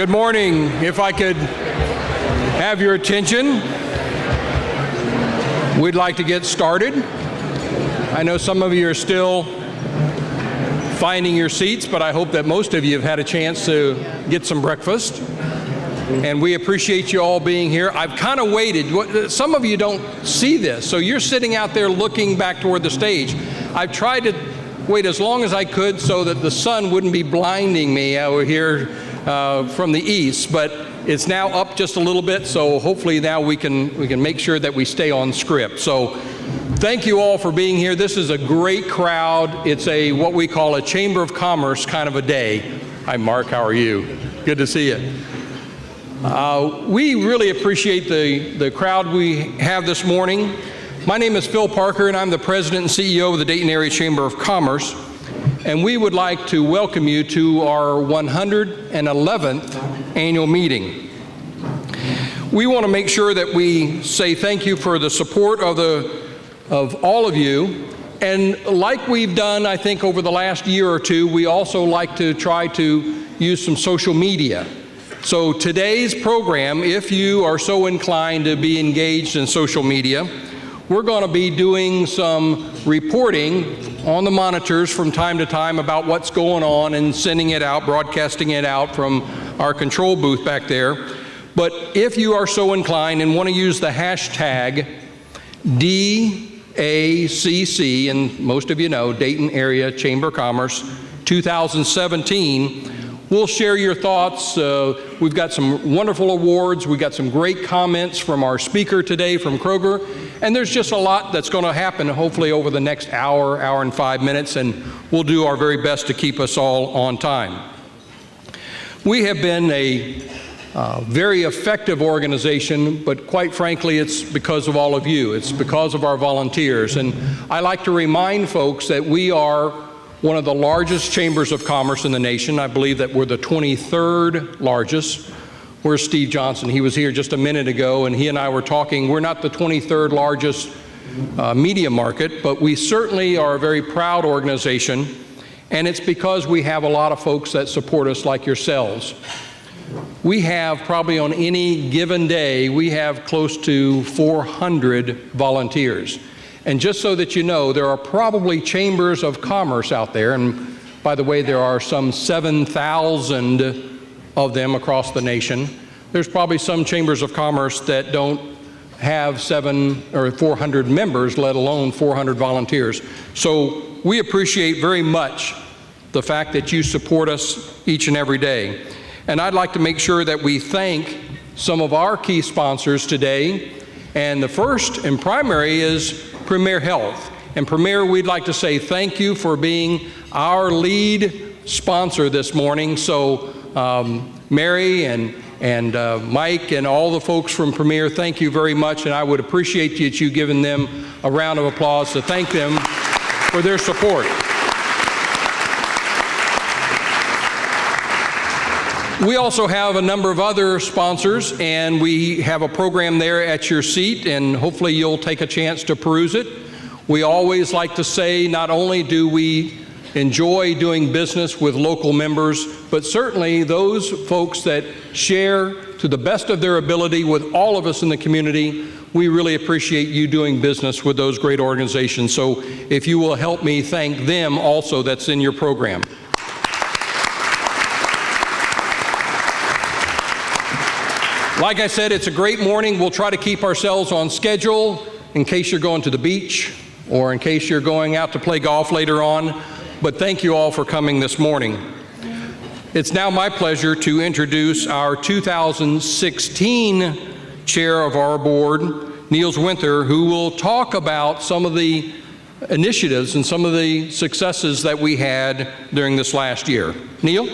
Good morning. If I could have your attention, we'd like to get started. I know some of you are still finding your seats, but I hope that most of you have had a chance to get some breakfast. And we appreciate you all being here. I've kind of waited. Some of you don't see this, so you're sitting out there looking back toward the stage. I've tried to wait as long as I could so that the sun wouldn't be blinding me over here from the east, but it's now up just a little bit, so hopefully now we can make sure that we stay on script. So thank you all for being here. This is a great crowd. It's what we call a Chamber of Commerce kind of a day. Hi, Mark. How are you? Good to see you. We really appreciate the crowd we have this morning. My name is Phil Parker, and I'm the President and CEO of the Dayton Area Chamber of Commerce. And we would like to welcome you to our 111th annual meeting. We want to make sure that we say thank you for the support of all of you. And like we've done, I think, over the last year or two, we also like to try to use some social media. So today's program, if you are so inclined to be engaged in social media, we're going to be doing some reporting on the monitors from time to time about what's going on and sending it out, broadcasting it out from our control booth back there. But if you are so inclined and want to use the hashtag DACC, and most of you know, Dayton Area Chamber of Commerce 2017, we'll share your thoughts. We've got some wonderful awards. We've got some great comments from our speaker today from Kroger. And there's just a lot that's going to happen, hopefully, over the next hour and 5 minutes, and we'll do our very best to keep us all on time. We have been a very effective organization, but quite frankly, it's because of all of you. It's because of our volunteers. And I like to remind folks that we are one of the largest chambers of commerce in the nation. I believe that we're the 23rd largest. Where's Steve Johnson? He was here just a minute ago, and he and I were talking. We're not the 23rd largest media market, but we certainly are a very proud organization, and it's because we have a lot of folks that support us like yourselves. We have probably on any given day, we have close to 400 volunteers. And just so that you know, there are probably chambers of commerce out there, and by the way, there are some 7,000 of them across the nation. There's probably some chambers of commerce that don't have 700 or 400 members, let alone 400 volunteers. So we appreciate very much the fact that you support us each and every day. And I'd like to make sure that we thank some of our key sponsors today. And the first and primary is Premier Health. And Premier, we'd like to say thank you for being our lead sponsor this morning. So Mary and Mike and all the folks from Premier, thank you very much, and I would appreciate you giving them a round of applause to thank them for their support. We also have a number of other sponsors, and we have a program there at your seat, and hopefully you'll take a chance to peruse it. We always like to say not only do we enjoy doing business with local members, but certainly those folks that share to the best of their ability with all of us in the community, we really appreciate you doing business with those great organizations. So if you will help me thank them also, that's in your program. Like I said, it's a great morning. We'll try to keep ourselves on schedule in case you're going to the beach or in case you're going out to play golf later on. But thank you all for coming this morning. It's now my pleasure to introduce our 2016 chair of our board, Niels Winther, who will talk about some of the initiatives and some of the successes that we had during this last year. Neil?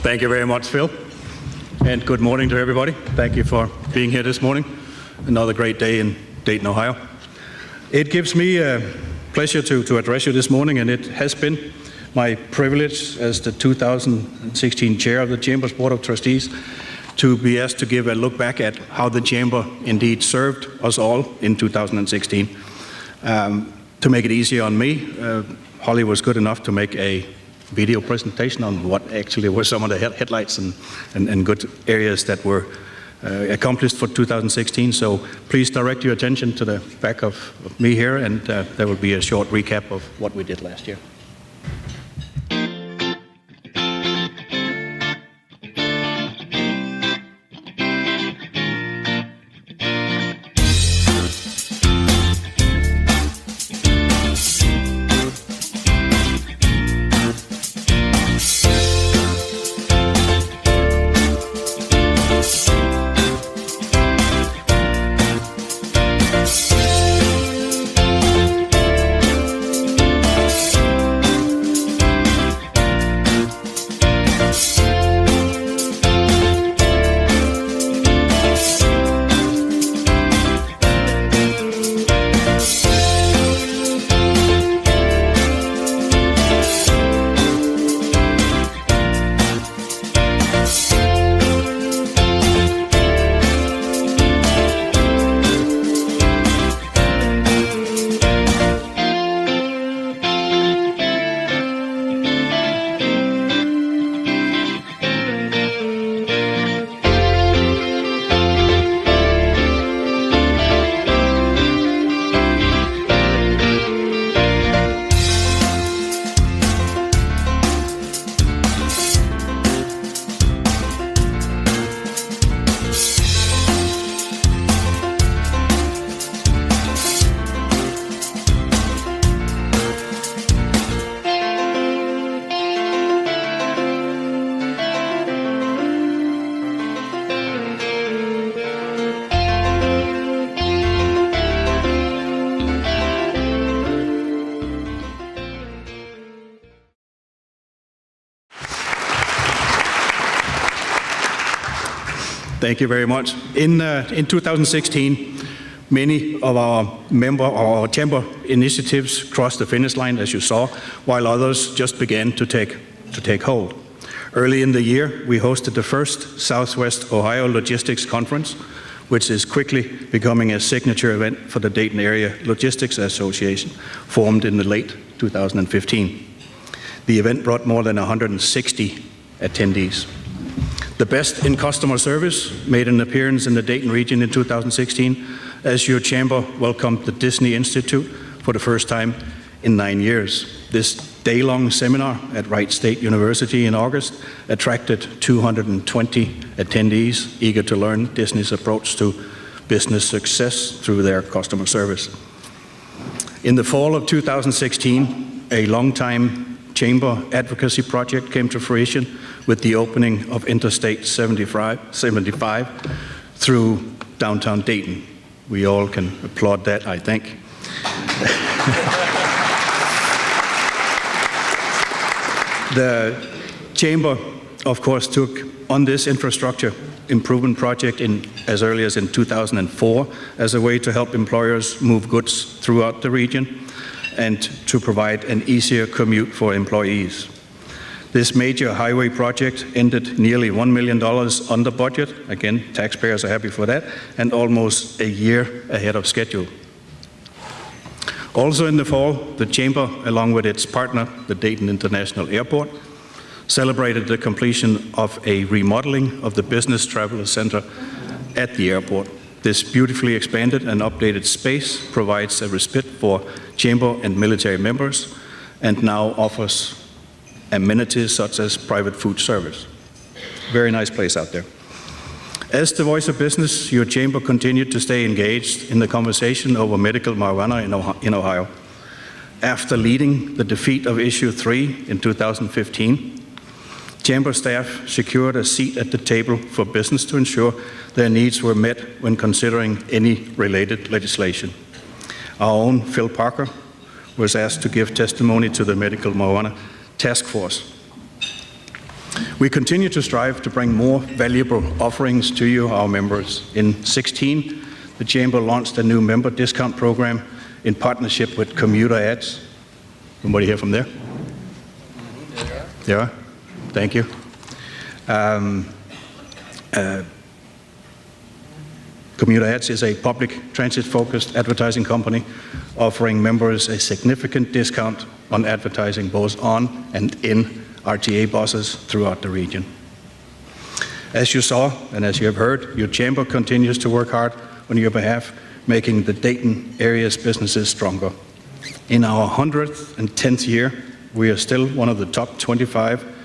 Thank you very much, Phil. And good morning to everybody. Thank you for being here this morning. Another great day in Dayton, Ohio. It gives me a pleasure to address you this morning, and it has been my privilege as the 2016 chair of the Chamber's Board of Trustees to be asked to give a look back at how the Chamber indeed served us all in 2016. To make it easier on me, Holly was good enough to make a video presentation on what actually were some of the headlights and good areas that were accomplished for 2016. So please direct your attention to the back of me here, and there will be a short recap of what we did last year. Thank you very much. In 2016, many of our chamber initiatives crossed the finish line, as you saw, while others just began to take hold. Early in the year, we hosted the first Southwest Ohio Logistics Conference, which is quickly becoming a signature event for the Dayton Area Logistics Association, formed in the late 2015. The event brought more than 160 attendees. The best in customer service made an appearance in the Dayton region in 2016 as your chamber welcomed the Disney Institute for the first time in 9 years. This day-long seminar at Wright State University in August attracted 220 attendees eager to learn Disney's approach to business success through their customer service. In the fall of 2016, a long-time chamber advocacy project came to fruition with the opening of Interstate 75 through downtown Dayton. We all can applaud that, I think. The chamber, of course, took on this infrastructure improvement project as early as in 2004 as a way to help employers move goods throughout the region and to provide an easier commute for employees. This major highway project ended nearly $1 million under budget. Again, taxpayers are happy for that, and almost a year ahead of schedule. Also in the fall, the Chamber, along with its partner, the Dayton International Airport, celebrated the completion of a remodeling of the Business Traveler Center at the airport. This beautifully expanded and updated space provides a respite for Chamber and military members and now offers amenities such as private food service. Very nice place out there. As the voice of business, your chamber continued to stay engaged in the conversation over medical marijuana in Ohio. After leading the defeat of Issue 3 in 2015, chamber staff secured a seat at the table for business to ensure their needs were met when considering any related legislation. Our own Phil Parker was asked to give testimony to the medical marijuana task force. We continue to strive to bring more valuable offerings to you, our members. In 2016, the Chamber launched a new member discount program in partnership with Commuter Ads. Anybody here from there? There are? Thank you. Commuter Ads is a public transit-focused advertising company offering members a significant discount on advertising both on and in RTA buses throughout the region. As you saw and as you have heard, your chamber continues to work hard on your behalf, making the Dayton area's businesses stronger. In our 110th year, we are still one of the top 25,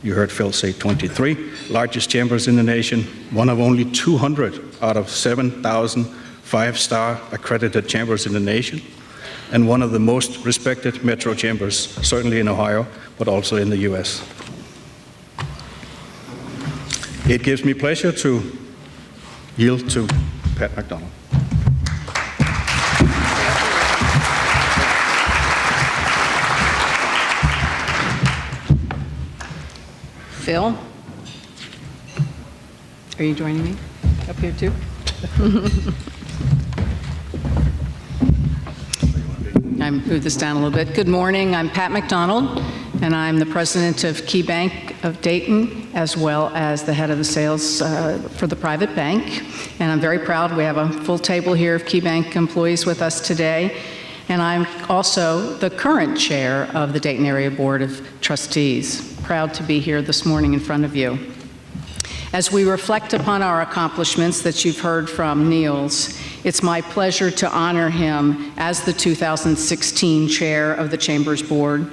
you heard Phil say 23, largest chambers in the nation, one of only 200 out of 7,000 five-star accredited chambers in the nation, and one of the most respected metro chambers, certainly in Ohio, but also in the US. It gives me pleasure to yield to Pat McDonald. Phil, are you joining me up here too? I move this down a little bit. Good morning, I'm Pat McDonald, and I'm the president of Key Bank of Dayton, as well as the head of the sales for the private bank. And I'm very proud we have a full table here of Key Bank employees with us today. And I'm also the current chair of the Dayton Area Board of Trustees. Proud to be here this morning in front of you. As we reflect upon our accomplishments that you've heard from Niels, it's my pleasure to honor him as the 2016 chair of the Chamber's board.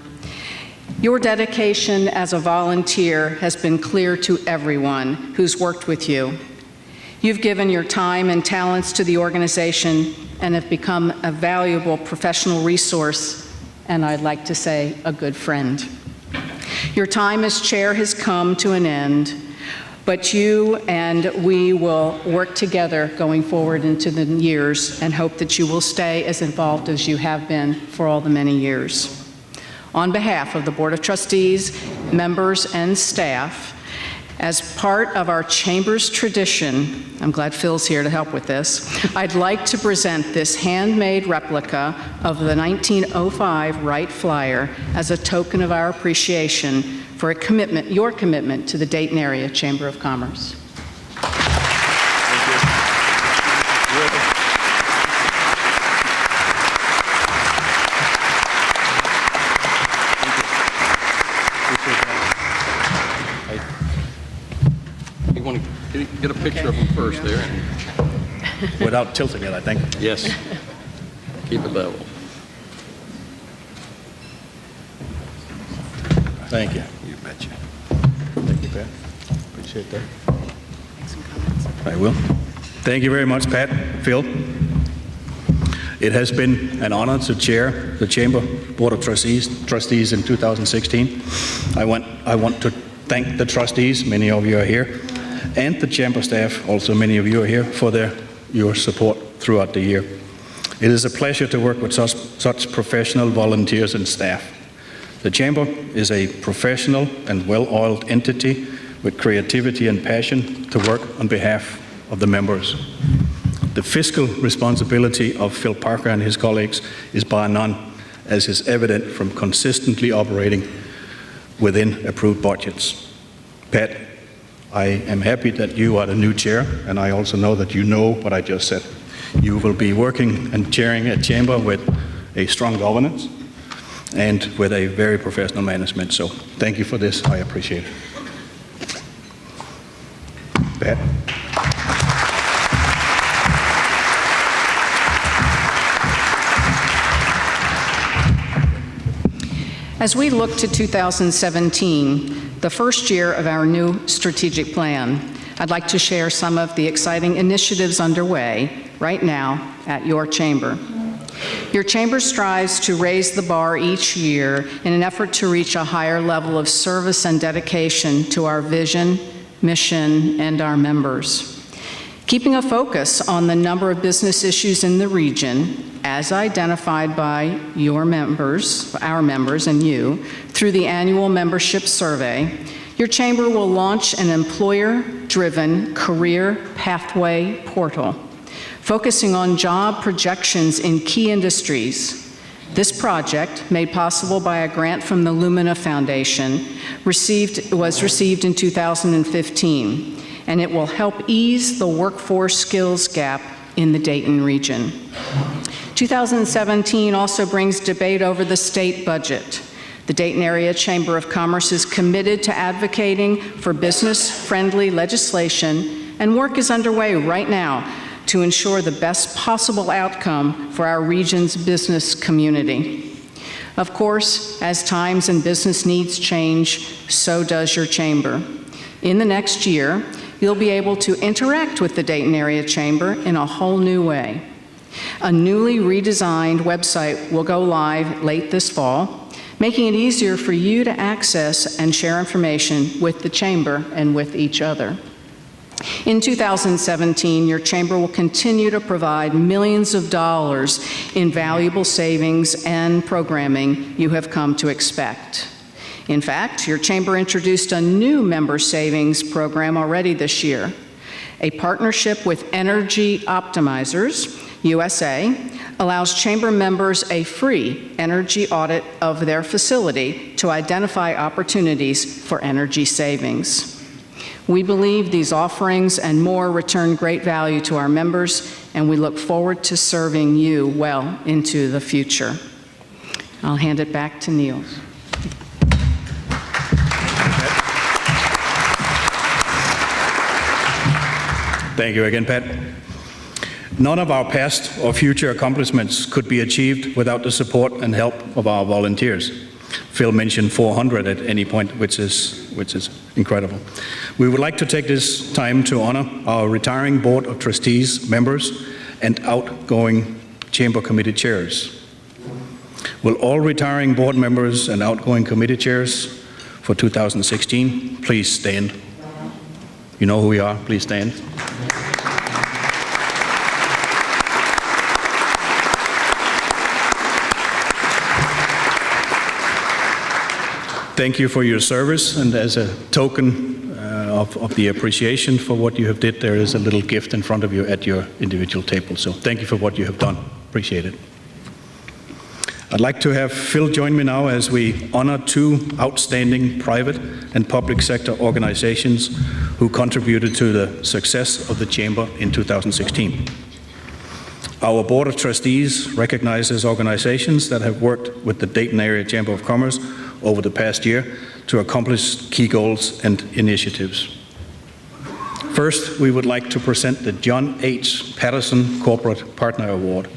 Your dedication as a volunteer has been clear to everyone who's worked with you. You've given your time and talents to the organization and have become a valuable professional resource, and I'd like to say a good friend. Your time as chair has come to an end, but you and we will work together going forward into the years and hope that you will stay as involved as you have been for all the many years. On behalf of the Board of Trustees, members, and staff, as part of our Chamber's tradition, I'm glad Phil's here to help with this, I'd like to present this handmade replica of the 1905 Wright Flyer as a token of our appreciation for your commitment to the Dayton Area Chamber of Commerce. You want to get a picture of them first there? Without tilting it, I think. Yes. Keep it level. Thank you. You betcha. Thank you, Pat. Appreciate that. I will. Thank you very much, Pat, Phil. It has been an honor to chair the Chamber Board of Trustees in 2016. I want to thank the trustees, many of you are here, and the Chamber staff, also many of you are here, for your support throughout the year. It is a pleasure to work with such professional volunteers and staff. The Chamber is a professional and well-oiled entity with creativity and passion to work on behalf of the members. The fiscal responsibility of Phil Parker and his colleagues is bar none, as is evident from consistently operating within approved budgets. Pat, I am happy that you are the new chair, and I also know that you know what I just said. You will be working and chairing a chamber with a strong governance and with a very professional management. So thank you for this. I appreciate it. Pat. As we look to 2017, the first year of our new strategic plan, I'd like to share some of the exciting initiatives underway right now at your chamber. Your chamber strives to raise the bar each year in an effort to reach a higher level of service and dedication to our vision, mission, and our members. Keeping a focus on the number of business issues in the region, as identified by your members, our members and you, through the annual membership survey, your chamber will launch an employer-driven career pathway portal, focusing on job projections in key industries. This project, made possible by a grant from the Lumina Foundation, was received in 2015 and it will help ease the workforce skills gap in the Dayton region. 2017 also brings debate over the state budget. The Dayton Area Chamber of Commerce is committed to advocating for business-friendly legislation, and work is underway right now to ensure the best possible outcome for our region's business community. Of course, as times and business needs change, so does your chamber. In the next year, you'll be able to interact with the Dayton Area Chamber in a whole new way. A newly redesigned website will go live late this fall, making it easier for you to access and share information with the Chamber and with each other. In 2017, your Chamber will continue to provide millions of dollars in valuable savings and programming you have come to expect. In fact, your Chamber introduced a new member savings program already this year. A partnership with Energy Optimizers USA allows Chamber members a free energy audit of their facility to identify opportunities for energy savings. We believe these offerings and more return great value to our members, and we look forward to serving you well into the future. I'll hand it back to Niels. Thank you again, Pat. None of our past or future accomplishments could be achieved without the support and help of our volunteers. Phil mentioned 400 at any point, which is incredible. We would like to take this time to honor our retiring Board of Trustees members and outgoing Chamber Committee chairs. Will all retiring board members and outgoing committee chairs for 2016 please stand? You know who we are, please stand. Thank you for your service, and as a token of the appreciation for what you have did, there is a little gift in front of you at your individual table. So thank you for what you have done. Appreciate it. I'd like to have Phil join me now as we honor two outstanding private and public sector organizations who contributed to the success of the Chamber in 2016. Our Board of Trustees recognizes organizations that have worked with the Dayton Area Chamber of Commerce over the past year to accomplish key goals and initiatives. First, we would like to present the John H. Patterson Corporate Partner Award,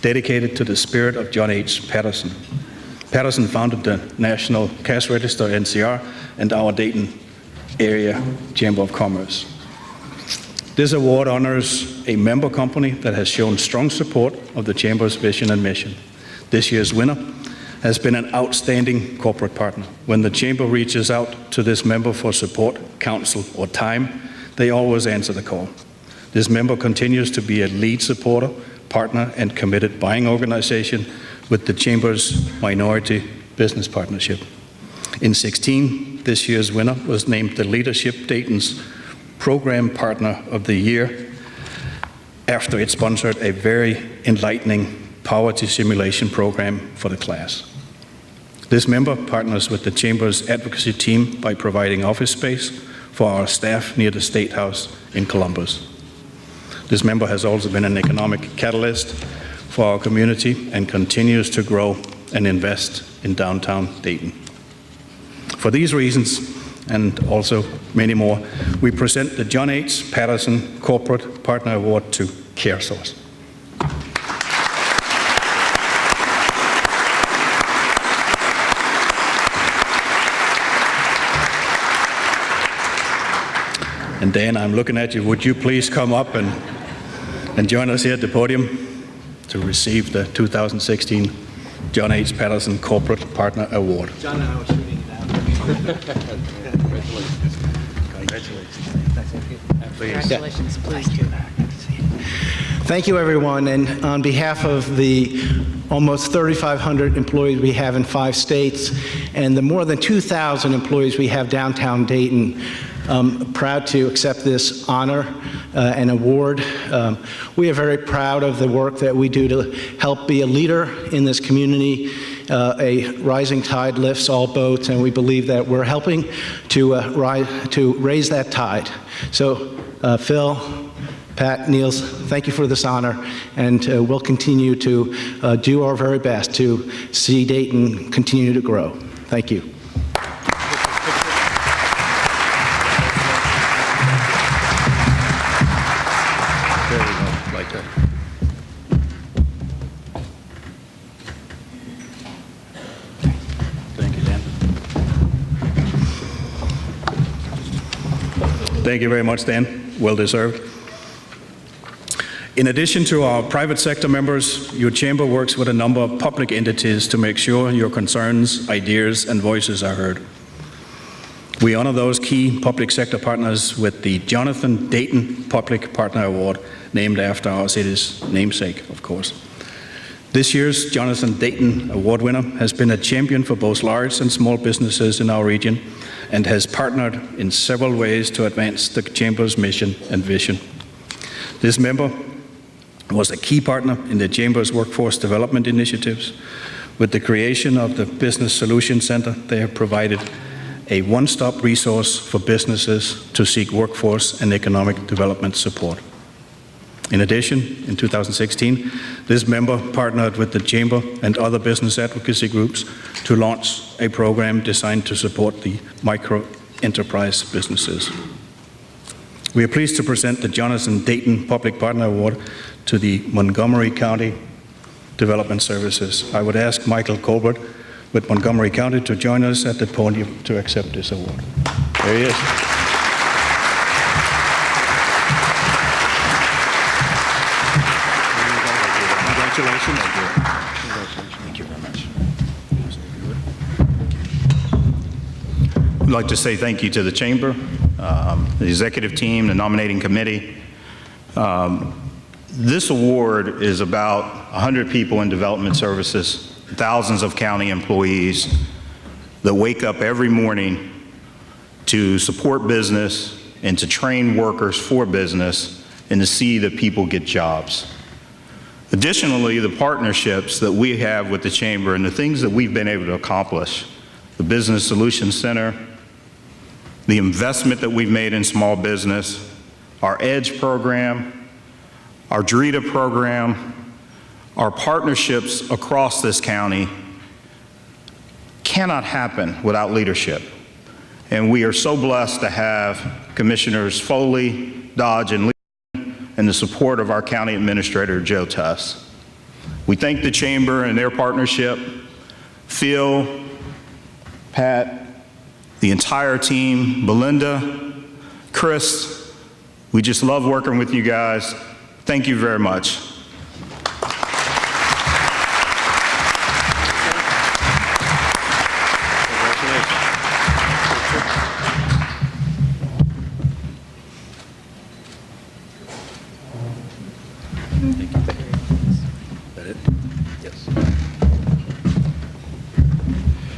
dedicated to the spirit of John H. Patterson. Patterson founded the National Cash Register, NCR, and our Dayton Area Chamber of Commerce. This award honors a member company that has shown strong support of the Chamber's vision and mission. This year's winner has been an outstanding corporate partner. When the Chamber reaches out to this member for support, counsel, or time, they always answer the call. This member continues to be a lead supporter, partner, and committed buying organization with the Chamber's Minority Business Partnership. In 2016, this year's winner was named the Leadership Dayton's Program Partner of the Year after it sponsored a very enlightening poverty simulation program for the class. This member partners with the Chamber's advocacy team by providing office space for our staff near the State House in Columbus. This member has also been an economic catalyst for our community and continues to grow and invest in downtown Dayton. For these reasons, and also many more, we present the John H. Patterson Corporate Partner Award to CareSource. And Dan, I'm looking at you. Would you please come up and join us here at the podium to receive the 2016 John H. Patterson Corporate Partner Award. John and I were shooting it out. Congratulations. Congratulations, please do. Thank you, everyone. And on behalf of the almost 3,500 employees we have in 5 states and the more than 2,000 employees we have downtown Dayton, I'm proud to accept this honor and award. We are very proud of the work that we do to help be a leader in this community. A rising tide lifts all boats, and we believe that we're helping to raise that tide. So Phil, Pat, Niels, thank you for this honor, and we'll continue to do our very best to see Dayton continue to grow. Thank you. Thank you very much, Dan. Well deserved. In addition to our private sector members, your chamber works with a number of public entities to make sure your concerns, ideas, and voices are heard. We honor those key public sector partners with the Jonathan Dayton Public Partner Award, named after our city's namesake, of course. This year's Jonathan Dayton Award winner has been a champion for both large and small businesses in our region and has partnered in several ways to advance the Chamber's mission and vision. This member was a key partner in the Chamber's workforce development initiatives. With the creation of the Business Solution Center, they have provided a one-stop resource for businesses to seek workforce and economic development support. In addition, in 2016, this member partnered with the Chamber and other business advocacy groups to launch a program designed to support the micro-enterprise businesses. We are pleased to present the Jonathan Dayton Public Partner Award to the Montgomery County Development Services. I would ask Michael Colbert with Montgomery County to join us at the podium to accept this award. There he is. Congratulations. Thank you very much. I'd like to say thank you to the Chamber, the executive team, the nominating committee. This award is about 100 people in development services, thousands of county employees that wake up every morning to support business and to train workers for business and to see that people get jobs. Additionally, the partnerships that we have with the Chamber and the things that we've been able to accomplish, the Business Solution Center, the investment that we've made in small business, our EDGE program, our DRETA program, our partnerships across this county cannot happen without leadership. And we are so blessed to have Commissioners Foley, Dodge, and and the support of our County Administrator, Joe Tuss. We thank the Chamber and their partnership, Phil, Pat, the entire team, Belinda, Chris. We just love working with you guys. Thank you very much.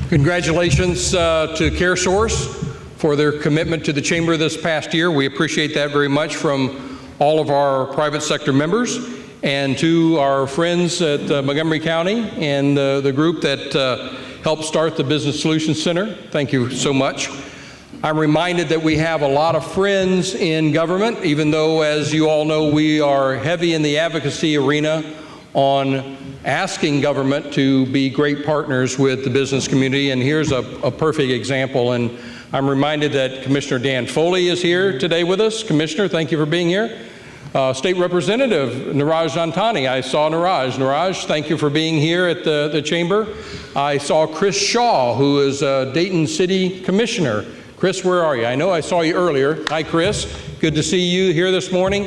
Congratulations to CareSource for their commitment to the Chamber this past year. We appreciate that very much from all of our private sector members, and to our friends at Montgomery County and the group that helped start the Business Solutions Center. Thank you so much. I'm reminded that we have a lot of friends in government, even though, as you all know, we are heavy in the advocacy arena on asking government to be great partners with the business community, and here's a perfect example. And I'm reminded that Commissioner Dan Foley is here today with us. Commissioner, thank you for being here. State Representative Niraj Jantani, I saw Niraj. Niraj, thank you for being here at the Chamber. I saw Chris Shaw, who is Dayton City Commissioner. Chris, where are you? I know I saw you earlier. Hi, Chris. Good to see you here this morning.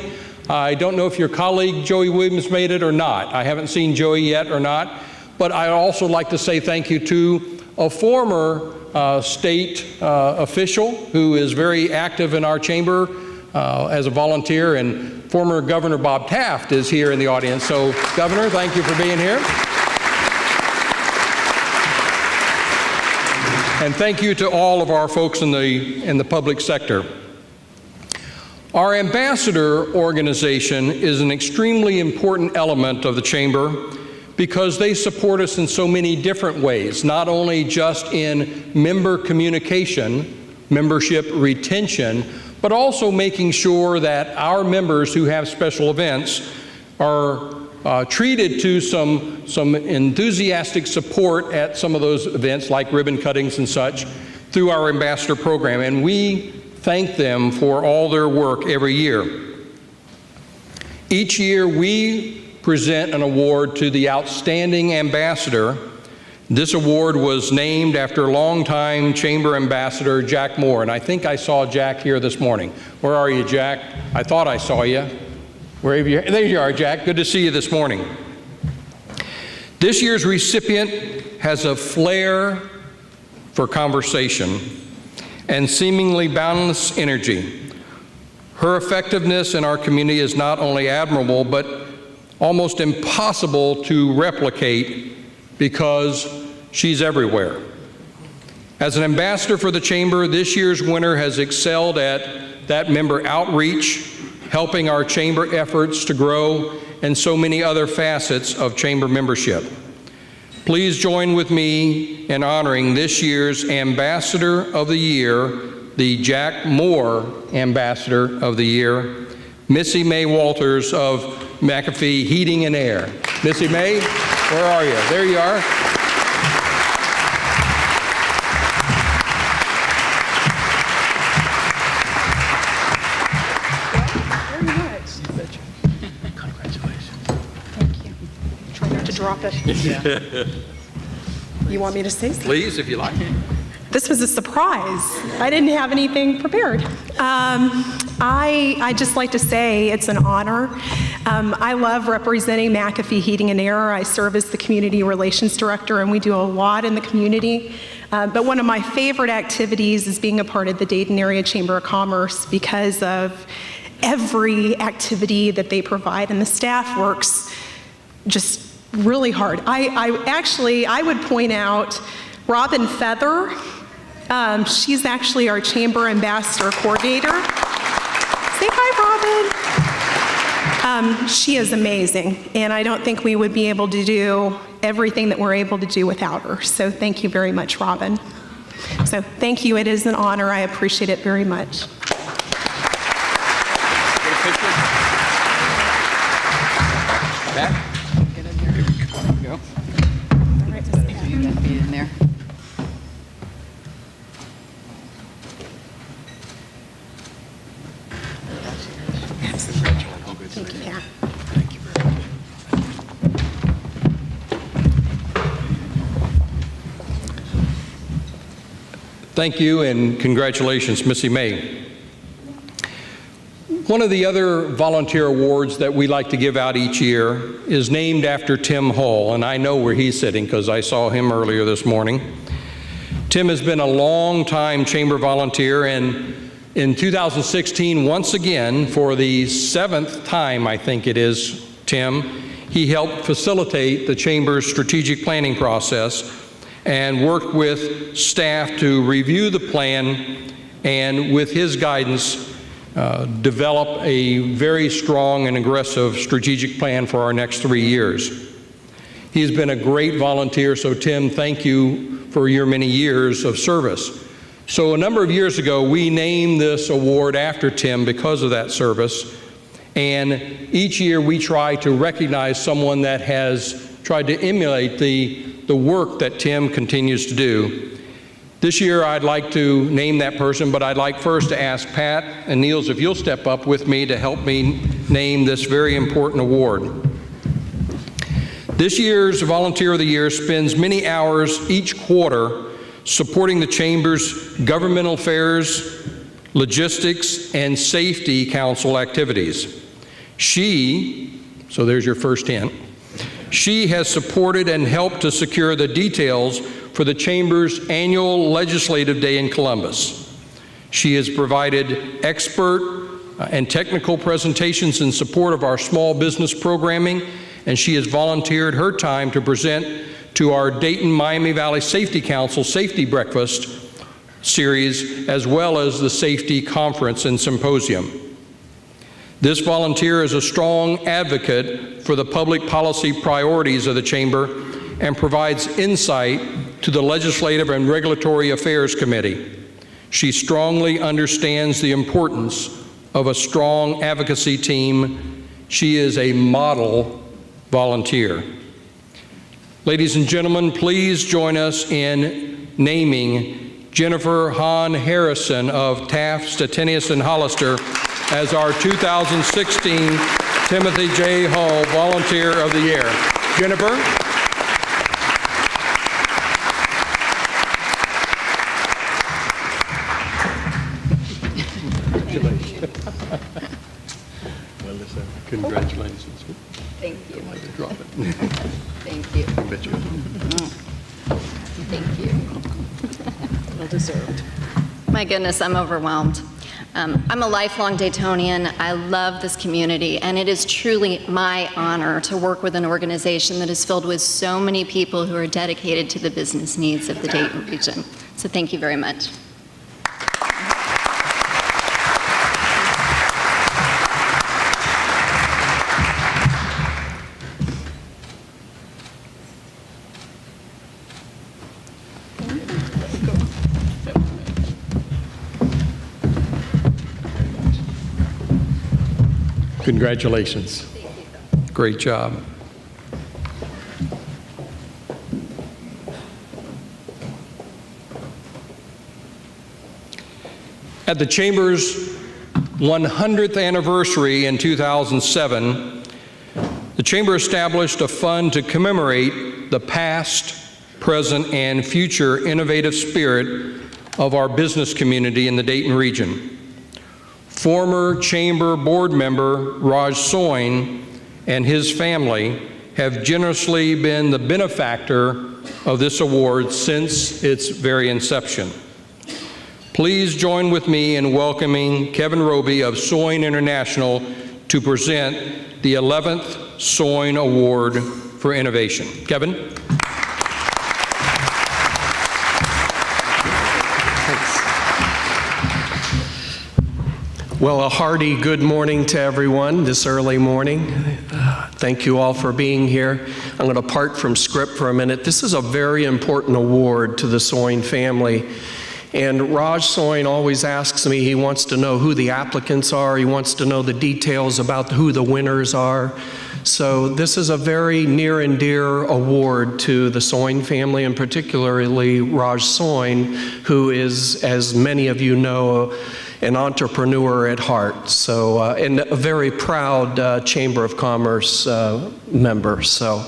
I don't know if your colleague Joey Williams made it or not. I haven't seen Joey yet or not. But I'd also like to say thank you to a former state official who is very active in our chamber as a volunteer, and former Governor Bob Taft is here in the audience. So, Governor, thank you for being here. And thank you to all of our folks in the public sector. Our ambassador organization is an extremely important element of the Chamber because they support us in so many different ways, not only just in member communication, membership retention, but also making sure that our members who have special events are treated to some enthusiastic support at some of those events, like ribbon cuttings and such, through our ambassador program. And we thank them for all their work every year. Each year, we present an award to the outstanding ambassador. This award was named after longtime Chamber Ambassador Jack Moore, and I think I saw Jack here this morning. Where are you, Jack? I thought I saw you. Wherever you are. There you are, Jack. Good to see you this morning. This year's recipient has a flair for conversation and seemingly boundless energy. Her effectiveness in our community is not only admirable, but almost impossible to replicate because she's everywhere. As an ambassador for the Chamber, this year's winner has excelled at that member outreach, helping our Chamber efforts to grow, and so many other facets of Chamber membership. Please join with me in honoring this year's Ambassador of the Year, the Jack Moore Ambassador of the Year, Missy May Walters of McAfee Heating and Air. Missy May, where are you? There you are. Drop it. You want me to say something? Please, if you like. This was a surprise. I didn't have anything prepared. I just like to say it's an honor. I love representing McAfee Heating and Air. I serve as the Community Relations Director, and we do a lot in the community. But one of my favorite activities is being a part of the Dayton Area Chamber of Commerce because of every activity that they provide, and the staff works just really hard. I would point out Robin Feather. She's actually our Chamber Ambassador Coordinator. Say hi, Robin. She is amazing, and I don't think we would be able to do everything that we're able to do without her. So thank you very much, Robin. So thank you. It is an honor. I appreciate it very much. Back. Be in there. Thank you, Pat. Thank you, and congratulations, Missy May. One of the other volunteer awards that we like to give out each year is named after Tim Hall, and I know where he's sitting because I saw him earlier this morning. Tim has been a long-time Chamber volunteer, and in 2016, once again, for the 7th time, I think it is, Tim, he helped facilitate the Chamber's strategic planning process and worked with staff to review the plan and, with his guidance, develop a very strong and aggressive strategic plan for our next 3 years. He's been a great volunteer, so Tim, thank you for your many years of service. So a number of years ago, we named this award after Tim because of that service, and each year we try to recognize someone that has tried to emulate the work that Tim continues to do. This year, I'd like to name that person, but I'd like first to ask Pat and Niels if you'll step up with me to help me name this very important award. This year's Volunteer of the Year spends many hours each quarter supporting the Chamber's governmental affairs, logistics, and safety council activities. So there's your first hint, she has supported and helped to secure the details for the Chamber's annual Legislative Day in Columbus. She has provided expert and technical presentations in support of our small business programming, and she has volunteered her time to present to our Dayton Miami Valley Safety Council Safety Breakfast series, as well as the Safety Conference and Symposium. This volunteer is a strong advocate for the public policy priorities of the Chamber and provides insight to the Legislative and Regulatory Affairs Committee. She strongly understands the importance of a strong advocacy team. She is a model volunteer. Ladies and gentlemen, please join us in naming Jennifer Hahn Harrison of Taft, Stettinius, and Hollister as our 2016 Timothy J. Hall Volunteer of the Year. Jennifer? Congratulations. Thank you. I'd like to drop it. Thank you. I bet you. Thank you. Well deserved. My goodness, I'm overwhelmed. I'm a lifelong Daytonian. I love this community, and it is truly my honor to work with an organization that is filled with so many people who are dedicated to the business needs of the Dayton region. So thank you very much. Congratulations. Great job. At the Chamber's 100th anniversary in 2007, the Chamber established a fund to commemorate the past, present, and future innovative spirit of our business community in the Dayton region. Former Chamber board member Raj Soin and his family have generously been the benefactor of this award since its very inception. Please join with me in welcoming Kevin Roby of Soin International to present the 11th Soin Award for Innovation. Kevin? Well, a hearty good morning to everyone this early morning. Thank you all for being here. I'm going to part from script for a minute. This is a very important award to the Soin family. And Raj Soin always asks me, he wants to know who the applicants are. He wants to know the details about who the winners are. So this is a very near and dear award to the Soin family, and particularly Raj Soin, who is, as many of you know, an entrepreneur at heart, so and a very proud Chamber of Commerce member. So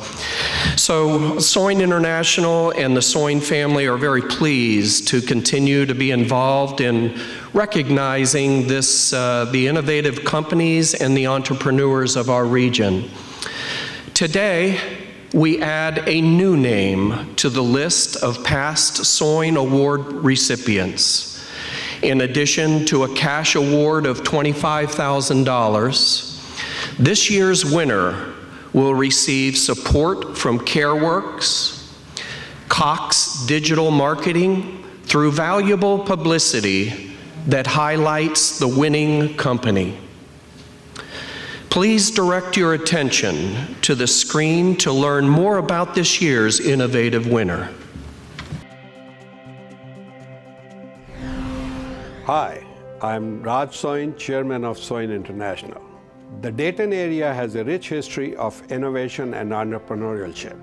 Soin International and the Soin family are very pleased to continue to be involved in recognizing this, the innovative companies and the entrepreneurs of our region. Today, we add a new name to the list of past Soin Award recipients. In addition to a cash award of $25,000, this year's winner will receive support from CareWorks, Cox Digital Marketing, through valuable publicity that highlights the winning company. Please direct your attention to the screen to learn more about this year's innovative winner. Hi, I'm Raj Soin, Chairman of Soin International. The Dayton area has a rich history of innovation and entrepreneurship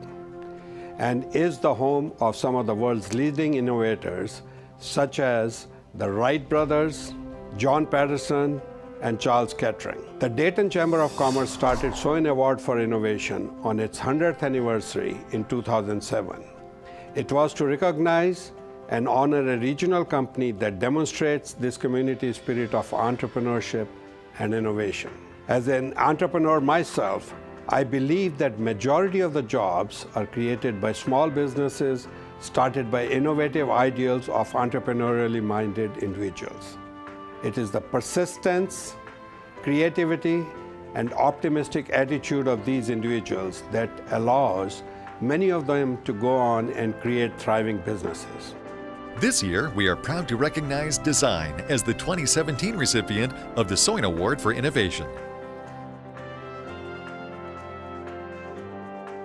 and is the home of some of the world's leading innovators such as the Wright brothers, John Patterson, and Charles Kettering. The Dayton Chamber of Commerce started Soin Award for Innovation on its 100th anniversary in 2007. It was to recognize and honor a regional company that demonstrates this community spirit of entrepreneurship and innovation. As an entrepreneur myself, I believe that majority of the jobs are created by small businesses started by innovative ideals of entrepreneurially minded individuals. It is the persistence, creativity, and optimistic attitude of these individuals that allows many of them to go on and create thriving businesses. This year, we are proud to recognize DESīN as the 2017 recipient of the Soin Award for Innovation.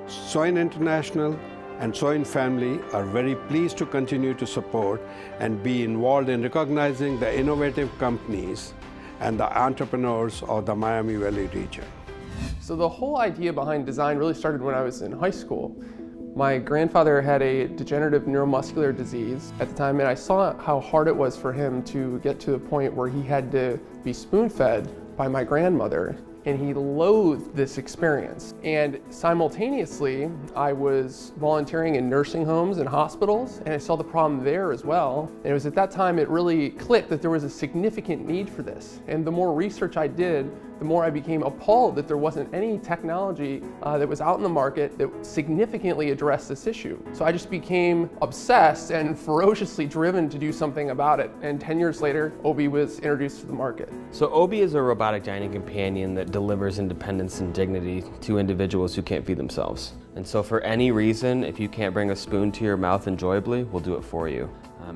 Soin International and Soin family are very pleased to continue to support and be involved in recognizing the innovative companies and the entrepreneurs of the Miami Valley region. So the whole idea behind DESīN really started when I was in high school. My grandfather had a degenerative neuromuscular disease at the time, and I saw how hard it was for him to get to the point where he had to be spoon-fed by my grandmother, and he loathed this experience. And simultaneously, I was volunteering in nursing homes and hospitals, and I saw the problem there as well. And it was at that time it really clicked that there was a significant need for this. And the more research I did, the more I became appalled that there wasn't any technology that was out in the market that significantly addressed this issue. So I just became obsessed and ferociously driven to do something about it. And 10 years later, Obi was introduced to the market. So Obi is a robotic dining companion that delivers independence and dignity to individuals who can't feed themselves. And so for any reason, if you can't bring a spoon to your mouth enjoyably, we'll do it for you.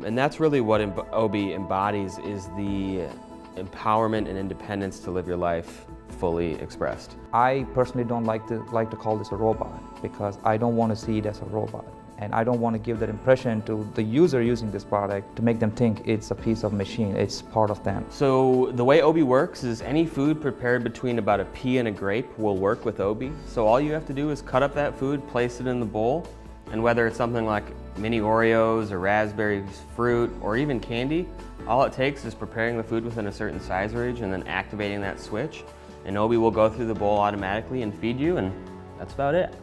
And that's really what Obi embodies, is the empowerment and independence to live your life fully expressed. I personally don't like to call this a robot, because I don't want to see it as a robot. And I don't want to give that impression to the user using this product to make them think it's a piece of machine, it's part of them. So the way Obi works is any food prepared between about a pea and a grape will work with Obi. So all you have to do is cut up that food, place it in the bowl, and whether it's something like mini Oreos or raspberries, fruit, or even candy, all it takes is preparing the food within a certain size range and then activating that switch, and Obi will go through the bowl automatically and feed you, and that's about it.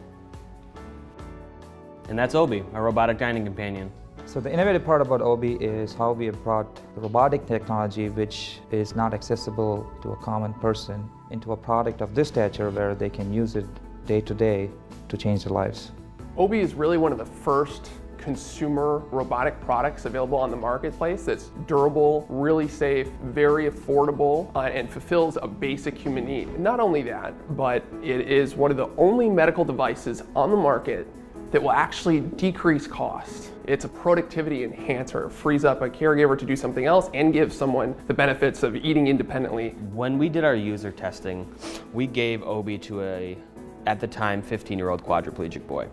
And that's Obi, a robotic dining companion. So the innovative part about Obi is how we have brought robotic technology, which is not accessible to a common person, into a product of this stature where they can use it day to day to change their lives. Obi is really one of the first consumer robotic products available on the marketplace that's durable, really safe, very affordable, and fulfills a basic human need. Not only that, but it is one of the only medical devices on the market that will actually decrease cost. It's a productivity enhancer. It frees up a caregiver to do something else and gives someone the benefits of eating independently. When we did our user testing, we gave Obi to a, at the time, 15-year-old quadriplegic boy.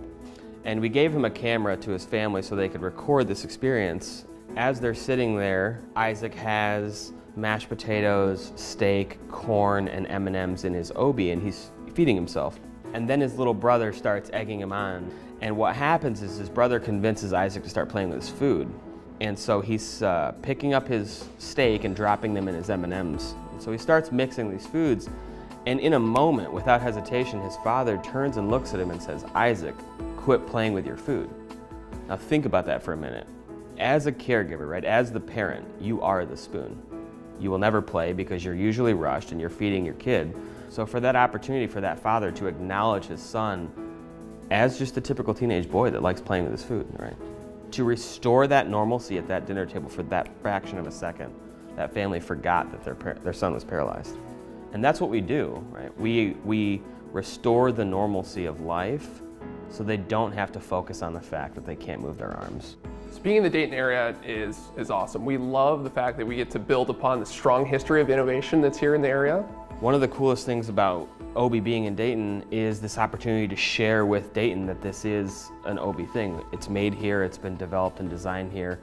And we gave him a camera to his family so they could record this experience. As they're sitting there, Isaac has mashed potatoes, steak, corn, and M&Ms in his Obi, and he's feeding himself. And then his little brother starts egging him on. And what happens is his brother convinces Isaac to start playing with his food. And so he's picking up his steak and dropping them in his M&Ms. And so he starts mixing these foods. And in a moment, without hesitation, his father turns and looks at him and says, "Isaac, quit playing with your food." Now think about that for a minute. As a caregiver, right, as the parent, you are the spoon. You will never play because you're usually rushed and you're feeding your kid. So for that opportunity for that father to acknowledge his son as just a typical teenage boy that likes playing with his food, right? To restore that normalcy at that dinner table for that fraction of a second, that family forgot that their son was paralyzed. And that's what we do, right? We restore the normalcy of life so they don't have to focus on the fact that they can't move their arms. So being in the Dayton area is awesome. We love the fact that we get to build upon the strong history of innovation that's here in the area. One of the coolest things about Obi being in Dayton is this opportunity to share with Dayton that this is an Obi thing. It's made here, it's been developed and designed here,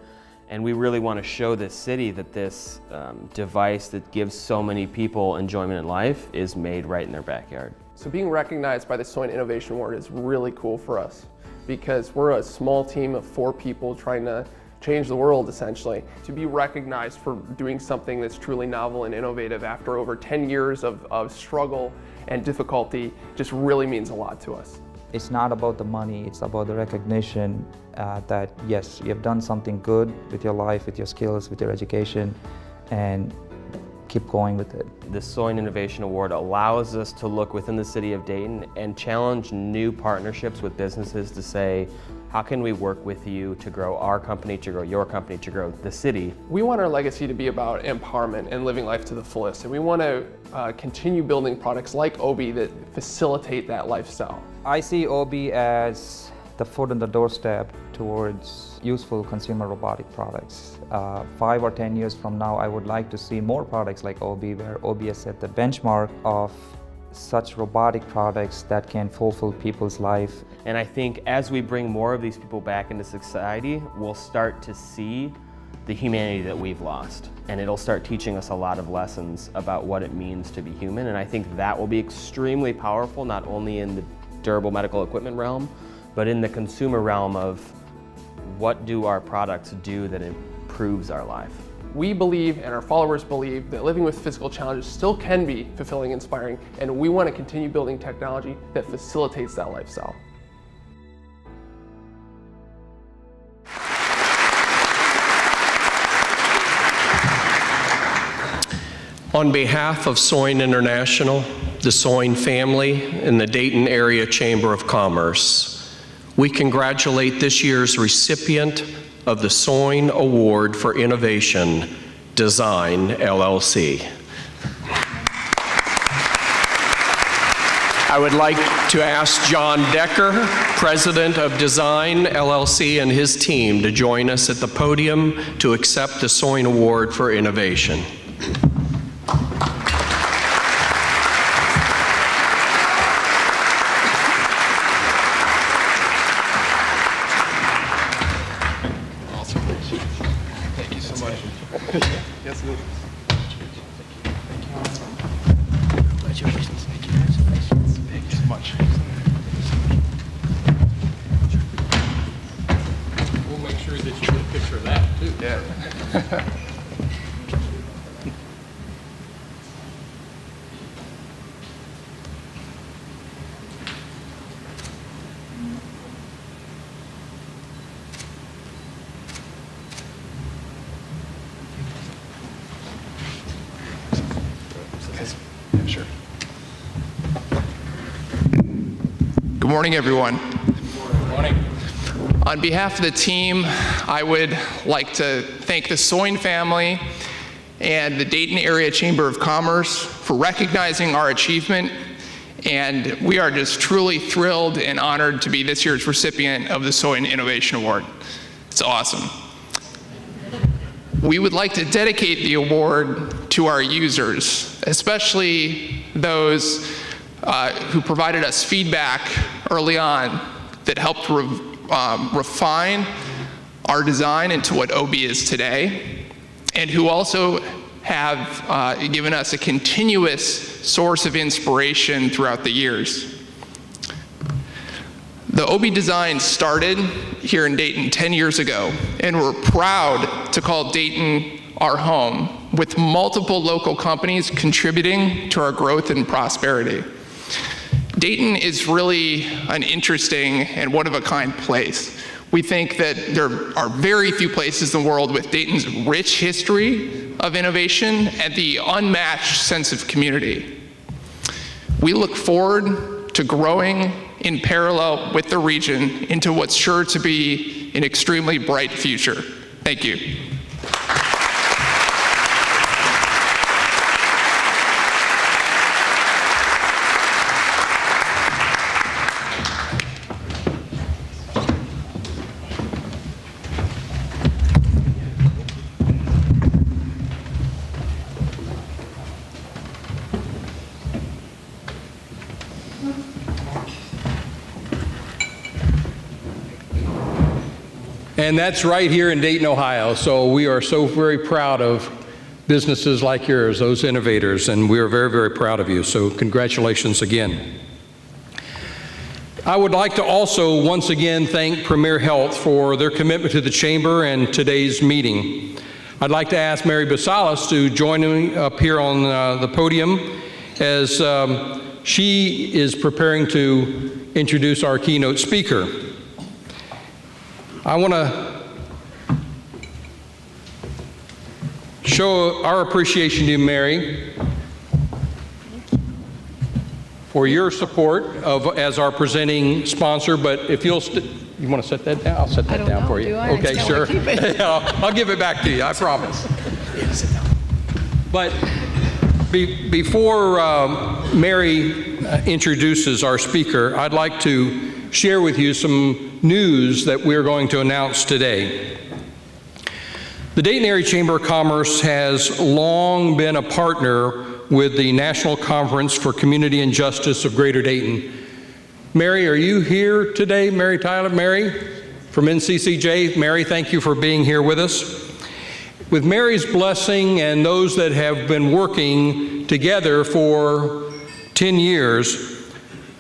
and we really want to show this city that this device that gives so many people enjoyment in life is made right in their backyard. So being recognized by the Soin Innovation Award is really cool for us because we're a small team of 4 people trying to change the world, essentially. To be recognized for doing something that's truly novel and innovative after over 10 years of struggle and difficulty just really means a lot to us. It's not about the money, it's about the recognition that yes, you have done something good with your life, with your skills, with your education, and keep going with it. The Soin Innovation Award allows us to look within the city of Dayton and challenge new partnerships with businesses to say, how can we work with you to grow our company, to grow your company, to grow the city? We want our legacy to be about empowerment and living life to the fullest, and we want to continue building products like Obi that facilitate that lifestyle. I see Obi as the foot on the doorstep towards useful consumer robotic products. 5 or 10 years from now, I would like to see more products like Obi, where Obi has set the benchmark of such robotic products that can fulfill people's life. And I think as we bring more of these people back into society, we'll start to see the humanity that we've lost. And it'll start teaching us a lot of lessons about what it means to be human. And I think that will be extremely powerful, not only in the durable medical equipment realm, but in the consumer realm of what do our products do that improves our life. We believe, and our followers believe, that living with physical challenges still can be fulfilling and inspiring, and we want to continue building technology that facilitates that lifestyle. On behalf of Soin International, the Soin family, and the Dayton Area Chamber of Commerce, we congratulate this year's recipient of the Soin Award for Innovation, DESīN LLC. I would like to ask John Decker, president of DESīN LLC, and his team to join us at the podium to accept the Soin Award for Innovation. We'll make sure that you get a picture of that, too. Yeah. Sure. Good morning, everyone. Good morning. On behalf of the team, I would like to thank the Soin family and the Dayton Area Chamber of Commerce for recognizing our achievement, and we are just truly thrilled and honored to be this year's recipient of the Soin Innovation Award. It's awesome. We would like to dedicate the award to our users, especially those who provided us feedback early on that helped refine our design into what OB is today, and who also have given us a continuous source of inspiration throughout the years. The OB design started here in Dayton 10 years ago, and we're proud to call Dayton our home, with multiple local companies contributing to our growth and prosperity. Dayton is really an interesting and one-of-a-kind place. We think that there are very few places in the world with Dayton's rich history of innovation and the unmatched sense of community. We look forward to growing in parallel with the region into what's sure to be an extremely bright future. Thank you. And that's right here in Dayton, Ohio. So we are so very proud of businesses like yours, those innovators, and we are very, very proud of you. So congratulations again. I would like to also once again thank Premier Health for their commitment to the Chamber and today's meeting. I'd like to ask Mary Basalis to join me up here on the podium as she is preparing to introduce our keynote speaker. I want to show our appreciation to you, Mary, for your support as our presenting sponsor. But if you want to set that down, I'll set that down for you. Do I? Okay, I sure. keep it. I'll give it back to you, I promise. But before Mary introduces our speaker, I'd like to share with you some news that we're going to announce today. The Dayton Area Chamber of Commerce has long been a partner with the National Conference for Community and Justice of Greater Dayton. Mary, are you here today? Mary Tyler? Mary from NCCJ. Mary, thank you for being here with us. With Mary's blessing and those that have been working together for 10 years,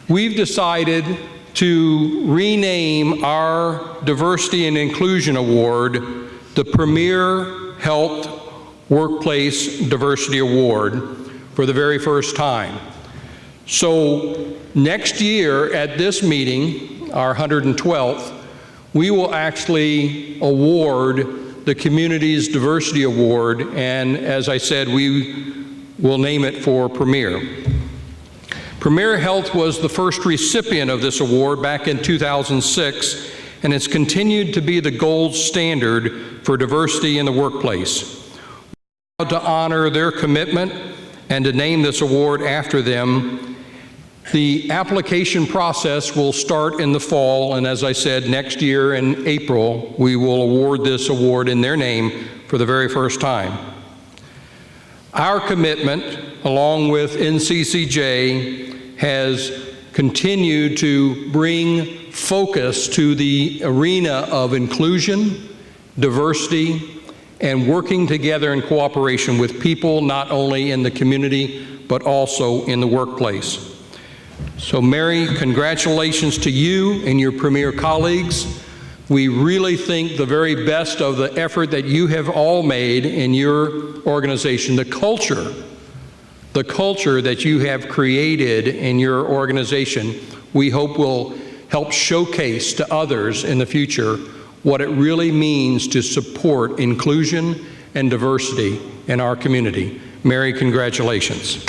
we've decided to rename our Diversity and Inclusion Award the Premier Health Workplace Diversity Award for the very first time. So next year at this meeting, our 112th, we will actually award the Community's Diversity Award, and as I said, we will name it for Premier. Premier Health was the first recipient of this award back in 2006, and it's continued to be the gold standard for diversity in the workplace. We're proud to honor their commitment and to name this award after them. The application process will start in the fall, and as I said, next year in April, we will award this award in their name for the very first time. Our commitment, along with NCCJ, has continued to bring focus to the arena of inclusion, diversity, and working together in cooperation with people not only in the community, but also in the workplace. So Mary, congratulations to you and your Premier colleagues. We really think the very best of the effort that you have all made in your organization, the culture that you have created in your organization, we hope will help showcase to others in the future what it really means to support inclusion and diversity in our community. Mary, congratulations.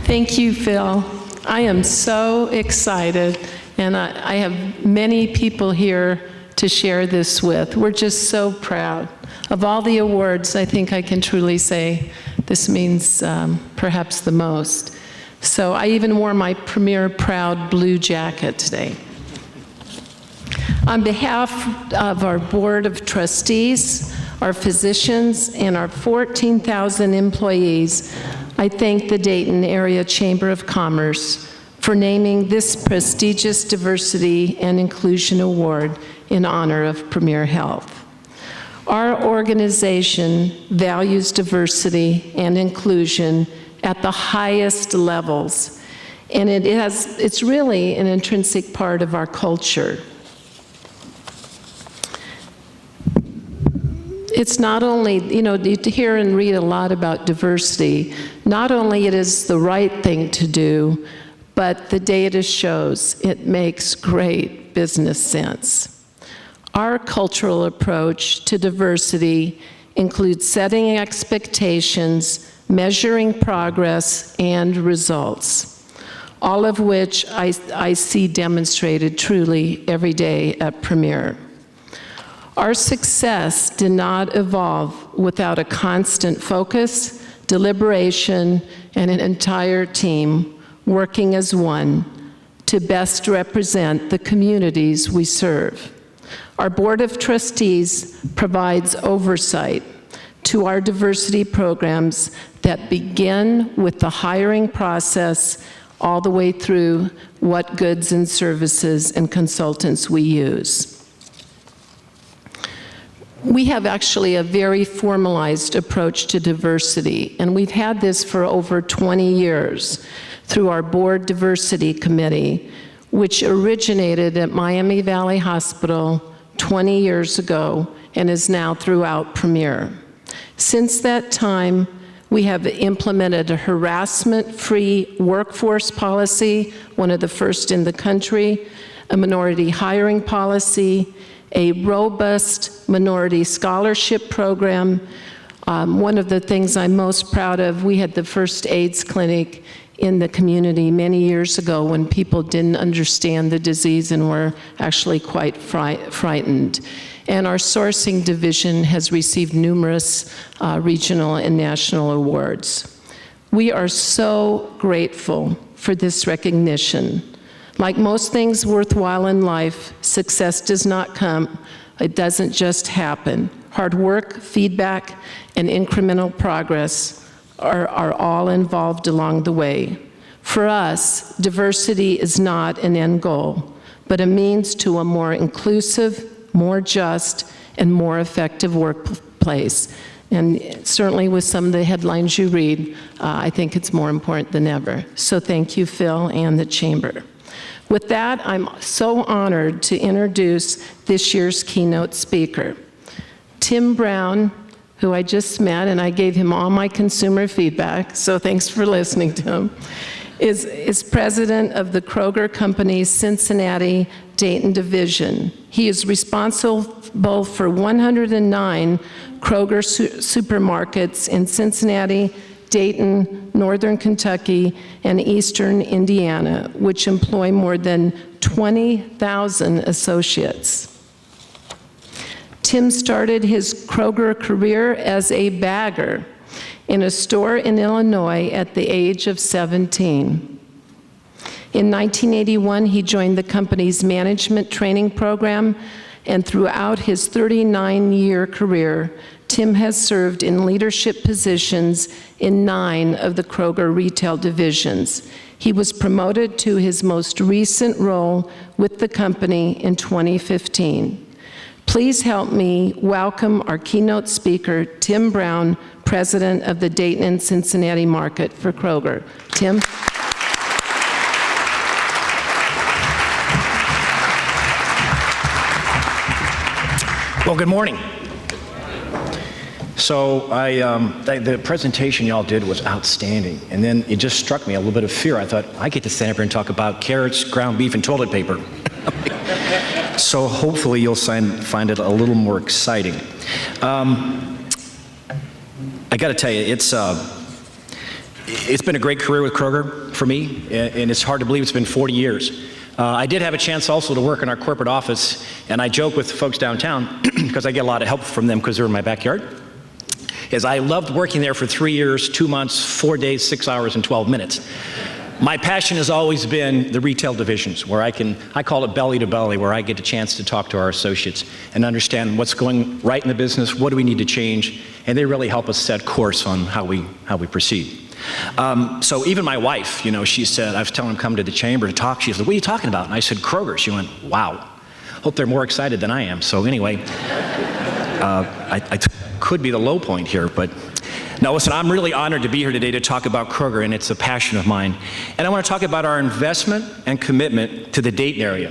Thank you, Phil. I am so excited, and I have many people here to share this with. We're just so proud. Of all the awards, I think I can truly say this means perhaps the most. So I even wore my Premier Proud blue jacket today. On behalf of our Board of Trustees, our physicians, and our 14,000 employees, I thank the Dayton Area Chamber of Commerce for naming this prestigious Diversity and Inclusion Award in honor of Premier Health. Our organization values diversity and inclusion at the highest levels, and it's really an intrinsic part of our culture. It's not only, you hear and read a lot about diversity, not only it is the right thing to do, but the data shows it makes great business sense. Our cultural approach to diversity includes setting expectations, measuring progress, and results, all of which I see demonstrated truly every day at Premier. Our success did not evolve without a constant focus, deliberation, and an entire team working as one to best represent the communities we serve. Our Board of Trustees provides oversight to our diversity programs that begin with the hiring process all the way through what goods and services and consultants we use. We have actually a very formalized approach to diversity, and we've had this for over 20 years through our Board Diversity Committee, which originated at Miami Valley Hospital 20 years ago and is now throughout Premier. Since that time, we have implemented a harassment-free workforce policy, one of the first in the country, a minority hiring policy, a robust minority scholarship program. One of the things I'm most proud of, we had the first AIDS clinic in the community many years ago when people didn't understand the disease and were actually quite frightened. And our sourcing division has received numerous regional and national awards. We are so grateful for this recognition. Like most things worthwhile in life, success does not come. It doesn't just happen. Hard work, feedback, and incremental progress are all involved along the way. For us, diversity is not an end goal, but a means to a more inclusive, more just, and more effective workplace. And certainly with some of the headlines you read, I think it's more important than ever. So thank you, Phil, and the Chamber. With that, I'm so honored to introduce this year's keynote speaker. Tim Brown, who I just met, and I gave him all my consumer feedback, so thanks for listening to him, is president of the Kroger Company's Cincinnati Dayton division. He is responsible for 109 Kroger supermarkets in Cincinnati, Dayton, Northern Kentucky, and Eastern Indiana, which employ more than 20,000 associates. Tim started his Kroger career as a bagger in a store in Illinois at the age of 17. In 1981, he joined the company's management training program, and throughout his 39-year career, Tim has served in leadership positions in 9 of the Kroger retail divisions. He was promoted to his most recent role with the company in 2015. Please help me welcome our keynote speaker, Tim Brown, president of the Dayton and Cincinnati market for Kroger. Tim? Well, good morning. So the presentation y'all did was outstanding, and then it just struck me a little bit of fear. I thought, I get to stand up here and talk about carrots, ground beef, and toilet paper. So hopefully you'll find it a little more exciting. I got to tell you, it's been a great career with Kroger for me, and it's hard to believe it's been 40 years. I did have a chance also to work in our corporate office, and I joke with folks downtown, because I get a lot of help from them because they're in my backyard, is I loved working there for 3 years, 2 months, 4 days, 6 hours, and 12 minutes. My passion has always been the retail divisions, where I call it belly to belly, where I get a chance to talk to our associates and understand what's going right in the business, what do we need to change, and they really help us set course on how we proceed. So even my wife, she said, I was telling them come to the chamber to talk, she said, what are you talking about? And I said, Kroger. She went, wow, hope they're more excited than I am. So anyway, I could be the low point here, but now listen, I'm really honored to be here today to talk about Kroger, and it's a passion of mine. And I want to talk about our investment and commitment to the Dayton area.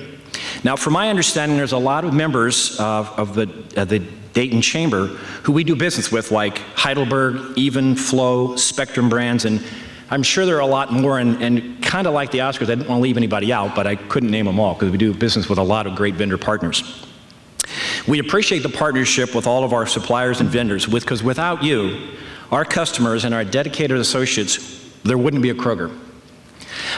Now, from my understanding, there's a lot of members of the Dayton Chamber who we do business with, like Heidelberg, Even, Flow, Spectrum Brands, and I'm sure there are a lot more, and kind of like the Oscars, I didn't want to leave anybody out, but I couldn't name them all because we do business with a lot of great vendor partners. We appreciate the partnership with all of our suppliers and vendors, because without you, our customers, and our dedicated associates, there wouldn't be a Kroger.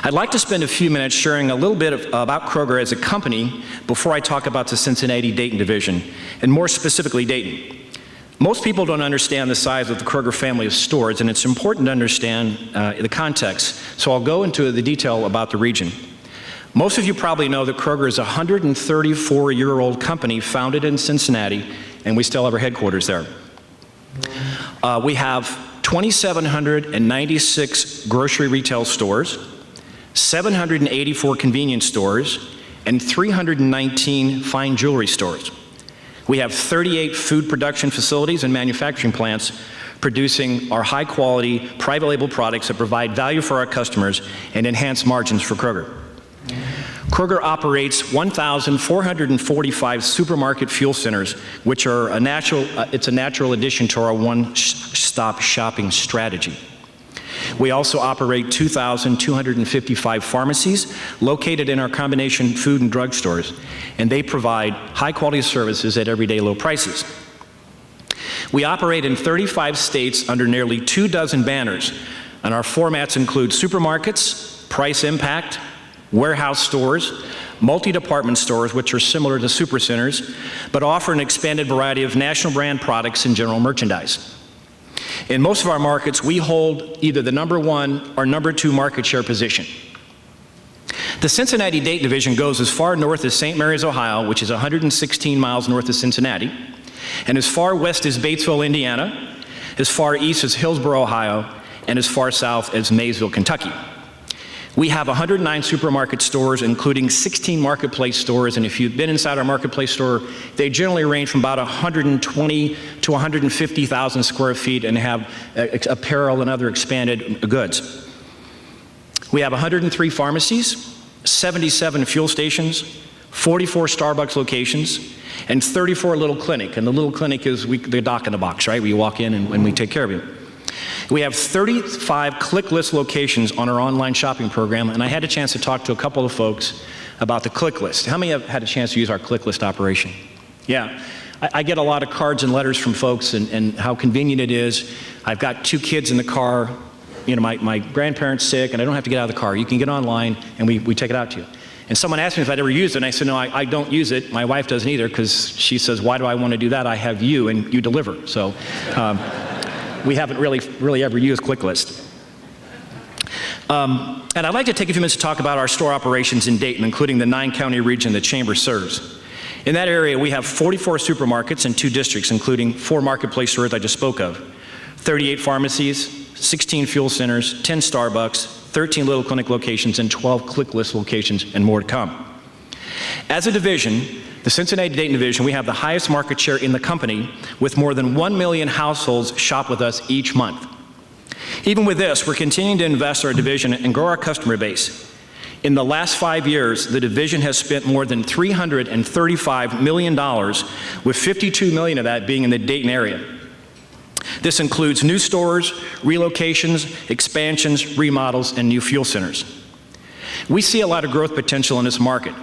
I'd like to spend a few minutes sharing a little bit about Kroger as a company before I talk about the Cincinnati Dayton division, and more specifically Dayton. Most people don't understand the size of the Kroger family of stores, and it's important to understand the context, so I'll go into the detail about the region. Most of you probably know that Kroger is a 134-year-old company founded in Cincinnati, and we still have our headquarters there. We have 2,796 grocery retail stores, 784 convenience stores, and 319 fine jewelry stores. We have 38 food production facilities and manufacturing plants producing our high-quality private label products that provide value for our customers and enhance margins for Kroger. Kroger operates 1,445 supermarket fuel centers, which are a natural addition to our one-stop shopping strategy. We also operate 2,255 pharmacies located in our combination food and drug stores, and they provide high-quality services at everyday low prices. We operate in 35 states under nearly 24 banners, and our formats include supermarkets, Price Impact, warehouse stores, multi-department stores, which are similar to supercenters, but offer an expanded variety of national brand products and general merchandise. In most of our markets, we hold either the #1 or #2 market share position. The Cincinnati-Dayton division goes as far north as St. Mary's, Ohio, which is 116 miles north of Cincinnati, and as far west as Batesville, Indiana, as far east as Hillsborough, Ohio, and as far south as Maysville, Kentucky. We have 109 supermarket stores, including 16 marketplace stores, and if you've been inside our marketplace store, they generally range from about 120 to 150,000 square feet and have apparel and other expanded goods. We have 103 pharmacies, 77 fuel stations, 44 Starbucks locations, and 34 little clinic. And the little clinic is the doc in the box, right? Where you walk in and we take care of you. We have 35 ClickList locations on our online shopping program, and I had a chance to talk to a couple of folks about the ClickList. How many have had a chance to use our ClickList operation? Yeah. I get a lot of cards and letters from folks and how convenient it is. I've got 2 kids in the car. You know, my grandparents sick, and I don't have to get out of the car. You can get online, and we take it out to you. And someone asked me if I'd ever used it, and I said, no, I don't use it. My wife doesn't either, because she says, why do I want to do that? I have you, and you deliver. So we haven't really ever used ClickList. And I'd like to take a few minutes to talk about our store operations in Dayton, including the 9-county region the Chamber serves. In that area, we have 44 supermarkets in 2 districts, including 4 marketplace stores I just spoke of, 38 pharmacies, 16 fuel centers, 10 Starbucks, 13 Little Clinic locations, and 12 ClickList locations, and more to come. As a division, the Cincinnati-Dayton division, we have the highest market share in the company, with more than 1 million households shop with us each month. Even with this, we're continuing to invest in our division and grow our customer base. In the last 5 years, the division has spent more than $335 million, with $52 million of that being in the Dayton area. This includes new stores, relocations, expansions, remodels, and new fuel centers. We see a lot of growth potential in this market,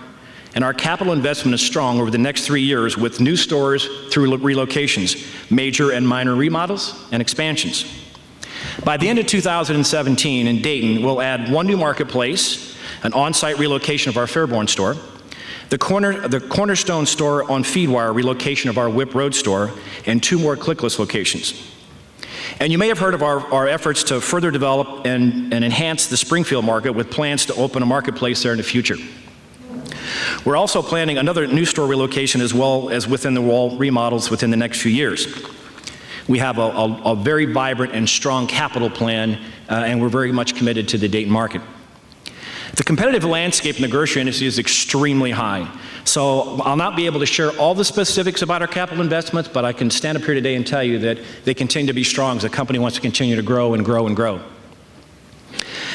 and our capital investment is strong over the next 3 years with new stores through relocations, major and minor remodels, and expansions. By the end of 2017 in Dayton, we'll add 1 new marketplace, an on-site relocation of our Fairborn store, the Cornerstone store on Feedwire relocation of our Whip Road store, and 2 more ClickList locations. And you may have heard of our efforts to further develop and enhance the Springfield market with plans to open a marketplace there in the future. We're also planning another new store relocation as well as within the wall remodels within the next few years. We have a very vibrant and strong capital plan, and we're very much committed to the Dayton market. The competitive landscape in the grocery industry is extremely high. So I'll not be able to share all the specifics about our capital investments, but I can stand up here today and tell you that they continue to be strong as the company wants to continue to grow and grow and grow.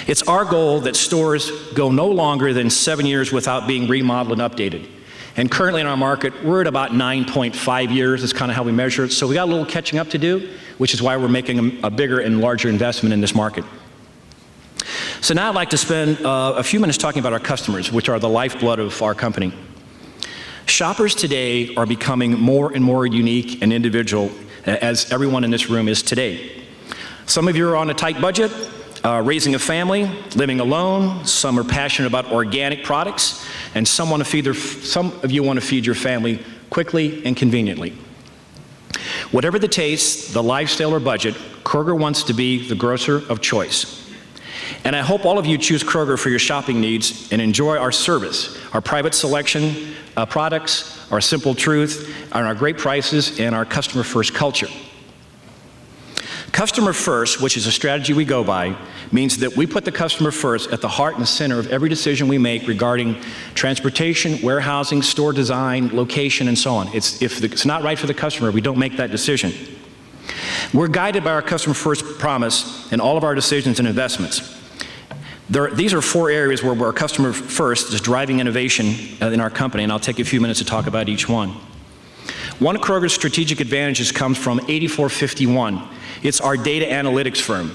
It's our goal that stores go no longer than 7 years without being remodeled and updated. And currently in our market, we're at about 9.5 years. That's kind of how we measure it. So we got a little catching up to do, which is why we're making a bigger and larger investment in this market. So now I'd like to spend a few minutes talking about our customers, which are the lifeblood of our company. Shoppers today are becoming more and more unique and individual, as everyone in this room is today. Some of you are on a tight budget, raising a family, living alone. Some are passionate about organic products, and some of you want to feed your family quickly and conveniently. Whatever the taste, the lifestyle, or budget, Kroger wants to be the grocer of choice. And I hope all of you choose Kroger for your shopping needs and enjoy our service, our private selection products, our simple truth, and our great prices, and our customer-first culture. Customer first, which is a strategy we go by, means that we put the customer first at the heart and center of every decision we make regarding transportation, warehousing, store design, location, and so on. If it's not right for the customer, we don't make that decision. We're guided by our customer first promise in all of our decisions and investments. These are 4 areas where our customer first is driving innovation in our company, and I'll take a few minutes to talk about each one. One of Kroger's strategic advantages comes from 8451. It's our data analytics firm.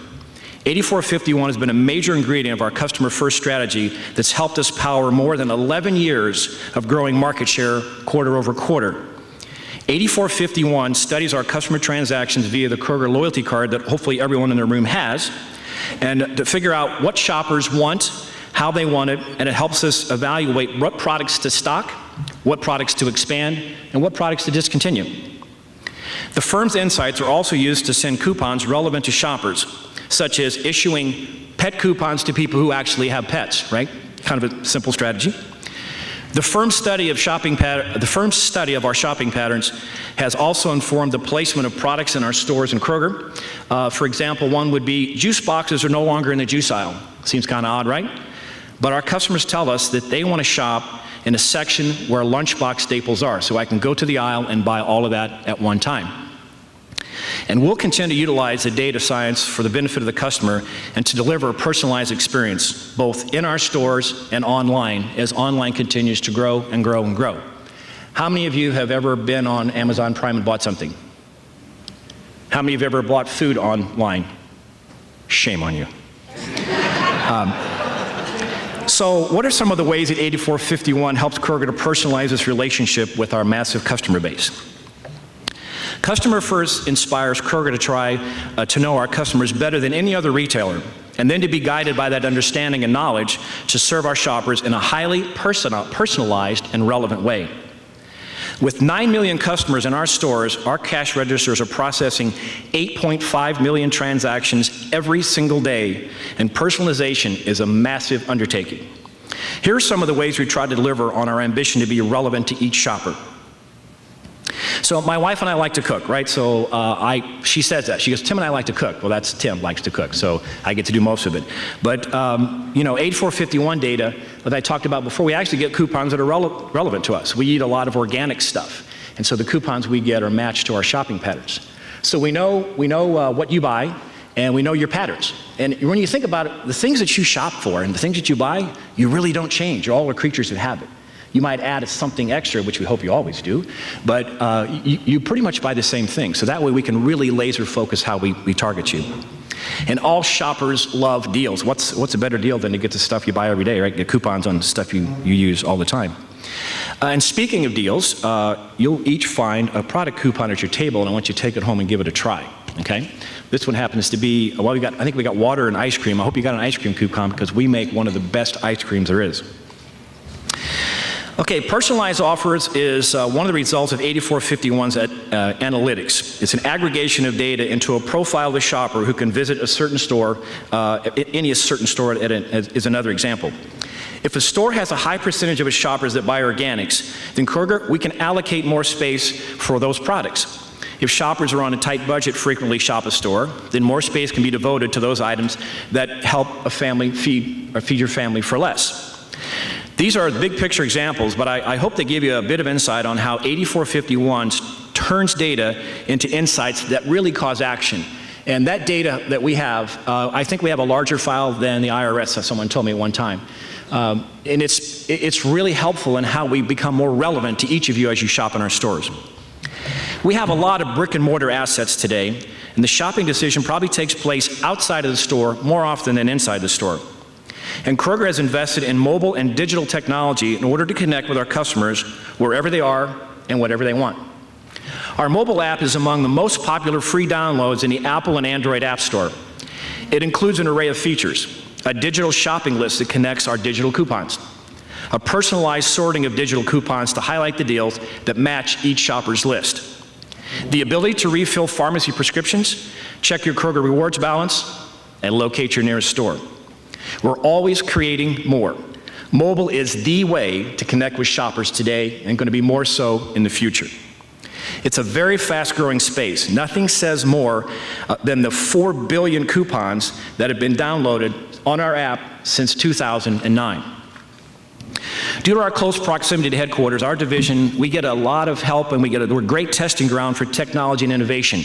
8451 has been a major ingredient of our customer first strategy that's helped us power more than 11 years of growing market share quarter over quarter. 8451 studies our customer transactions via the Kroger loyalty card that hopefully everyone in the room has, and to figure out what shoppers want, how they want it, and it helps us evaluate what products to stock, what products to expand, and what products to discontinue. The firm's insights are also used to send coupons relevant to shoppers, such as issuing pet coupons to people who actually have pets, right? kind of a simple strategy. The firm's study of our shopping patterns has also informed the placement of products in our stores in Kroger. For example, one would be juice boxes are no longer in the juice aisle. Seems kind of odd, right? But our customers tell us that they want to shop in a section where lunchbox staples are, so I can go to the aisle and buy all of that at one time. And we'll continue to utilize the data science for the benefit of the customer and to deliver a personalized experience, both in our stores and online, as online continues to grow and grow and grow. How many of you have ever been on Amazon Prime and bought something? How many of you have ever bought food online? Shame on you. So what are some of the ways that 8451 helps Kroger to personalize this relationship with our massive customer base? Customer First inspires Kroger to try to know our customers better than any other retailer, and then to be guided by that understanding and knowledge to serve our shoppers in a highly personalized and relevant way. With 9 million customers in our stores, our cash registers are processing 8.5 million transactions every single day, and personalization is a massive undertaking. Here are some of the ways we try to deliver on our ambition to be relevant to each shopper. So my wife and I like to cook, right? So she says that. She goes, Tim and I like to cook. Well, that's Tim likes to cook, so I get to do most of it. But, 8451 data that I talked about before, we actually get coupons that are relevant to us. We eat a lot of organic stuff, and so the coupons we get are matched to our shopping patterns. So we know what you buy, and we know your patterns. And when you think about it, the things that you shop for and the things that you buy, you really don't change. You're all creatures of habit. You might add something extra, which we hope you always do, but you pretty much buy the same thing. So that way we can really laser focus how we target you. And all shoppers love deals. What's a better deal than to get the stuff you buy every day, right? Get coupons on stuff you use all the time. And speaking of deals, you'll each find a product coupon at your table, and I want you to take it home and give it a try, okay? This one happens to be, well, I think we got water and ice cream. I hope you got an ice cream coupon because we make one of the best ice creams there is. Okay, personalized offers is one of the results of 8451's analytics. It's an aggregation of data into a profile of the shopper who can visit a certain store, any certain store is another example. If a store has a high percentage of its shoppers that buy organics, then Kroger, we can allocate more space for those products. If shoppers are on a tight budget frequently shop a store, then more space can be devoted to those items that help a family feed your family for less. These are big picture examples, but I hope they give you a bit of insight on how 8451 turns data into insights that really cause action. And that data that we have, I think we have a larger file than the IRS, as someone told me at one time. And it's really helpful in how we become more relevant to each of you as you shop in our stores. We have a lot of brick and mortar assets today, and the shopping decision probably takes place outside of the store more often than inside the store. And Kroger has invested in mobile and digital technology in order to connect with our customers wherever they are and whatever they want. Our mobile app is among the most popular free downloads in the Apple and Android App Store. It includes an array of features: a digital shopping list that connects our digital coupons, a personalized sorting of digital coupons to highlight the deals that match each shopper's list, the ability to refill pharmacy prescriptions, check your Kroger Rewards balance, and locate your nearest store. We're always creating more. Mobile is the way to connect with shoppers today and going to be more so in the future. It's a very fast-growing space. Nothing says more than the 4 billion coupons that have been downloaded on our app since 2009. Due to our close proximity to headquarters, our division, we get a lot of help, and we're a great testing ground for technology and innovation.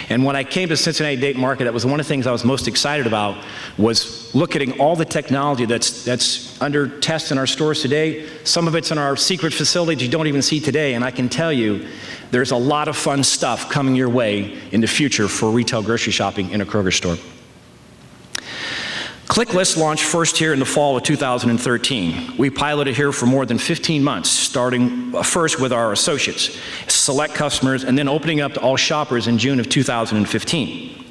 And when I came to Cincinnati Dayton Market, that was one of the things I was most excited about, was looking at all the technology that's under test in our stores today. Some of it's in our secret facilities you don't even see today, and I can tell you there's a lot of fun stuff coming your way in the future for retail grocery shopping in a Kroger store. ClickList launched first here in the fall of 2013. We piloted here for more than 15 months, starting first with our associates, select customers, and then opening up to all shoppers in June of 2015.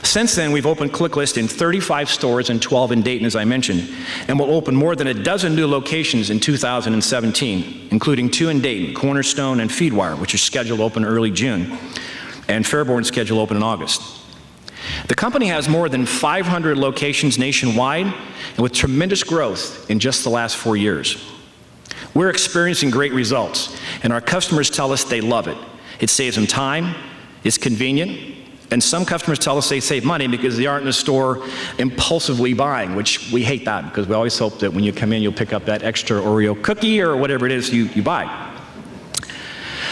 Since then, we've opened ClickList in 35 stores and 12 in Dayton, as I mentioned, and we'll open more than a dozen new locations in 2017, including 2 in Dayton, Cornerstone and Feedwire, which are scheduled to open early June, and Fairborn scheduled to open in August. The company has more than 500 locations nationwide and with tremendous growth in just the last 4 years. We're experiencing great results, and our customers tell us they love it. It saves them time, it's convenient, and some customers tell us they save money because they aren't in the store impulsively buying, which we hate that because we always hope that when you come in, you'll pick up that extra Oreo cookie or whatever it is you buy.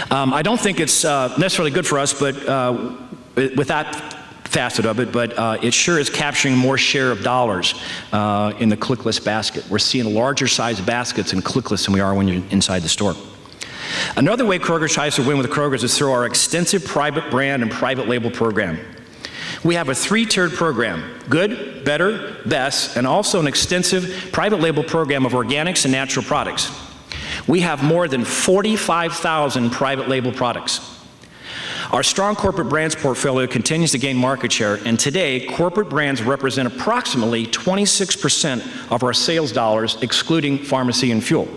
I don't think it's necessarily good for us, but with that facet of it, but it sure is capturing more share of dollars in the clickless basket. We're seeing larger size baskets in clickless than we are when you're inside the store. Another way Kroger tries to win with Kroger's is through our extensive private brand and private label program. We have a 3-tiered program: good, better, best, and also an extensive private label program of organics and natural products. We have more than 45,000 private label products. Our strong corporate brands portfolio continues to gain market share, and today, corporate brands represent approximately 26% of our sales dollars, excluding pharmacy and fuel.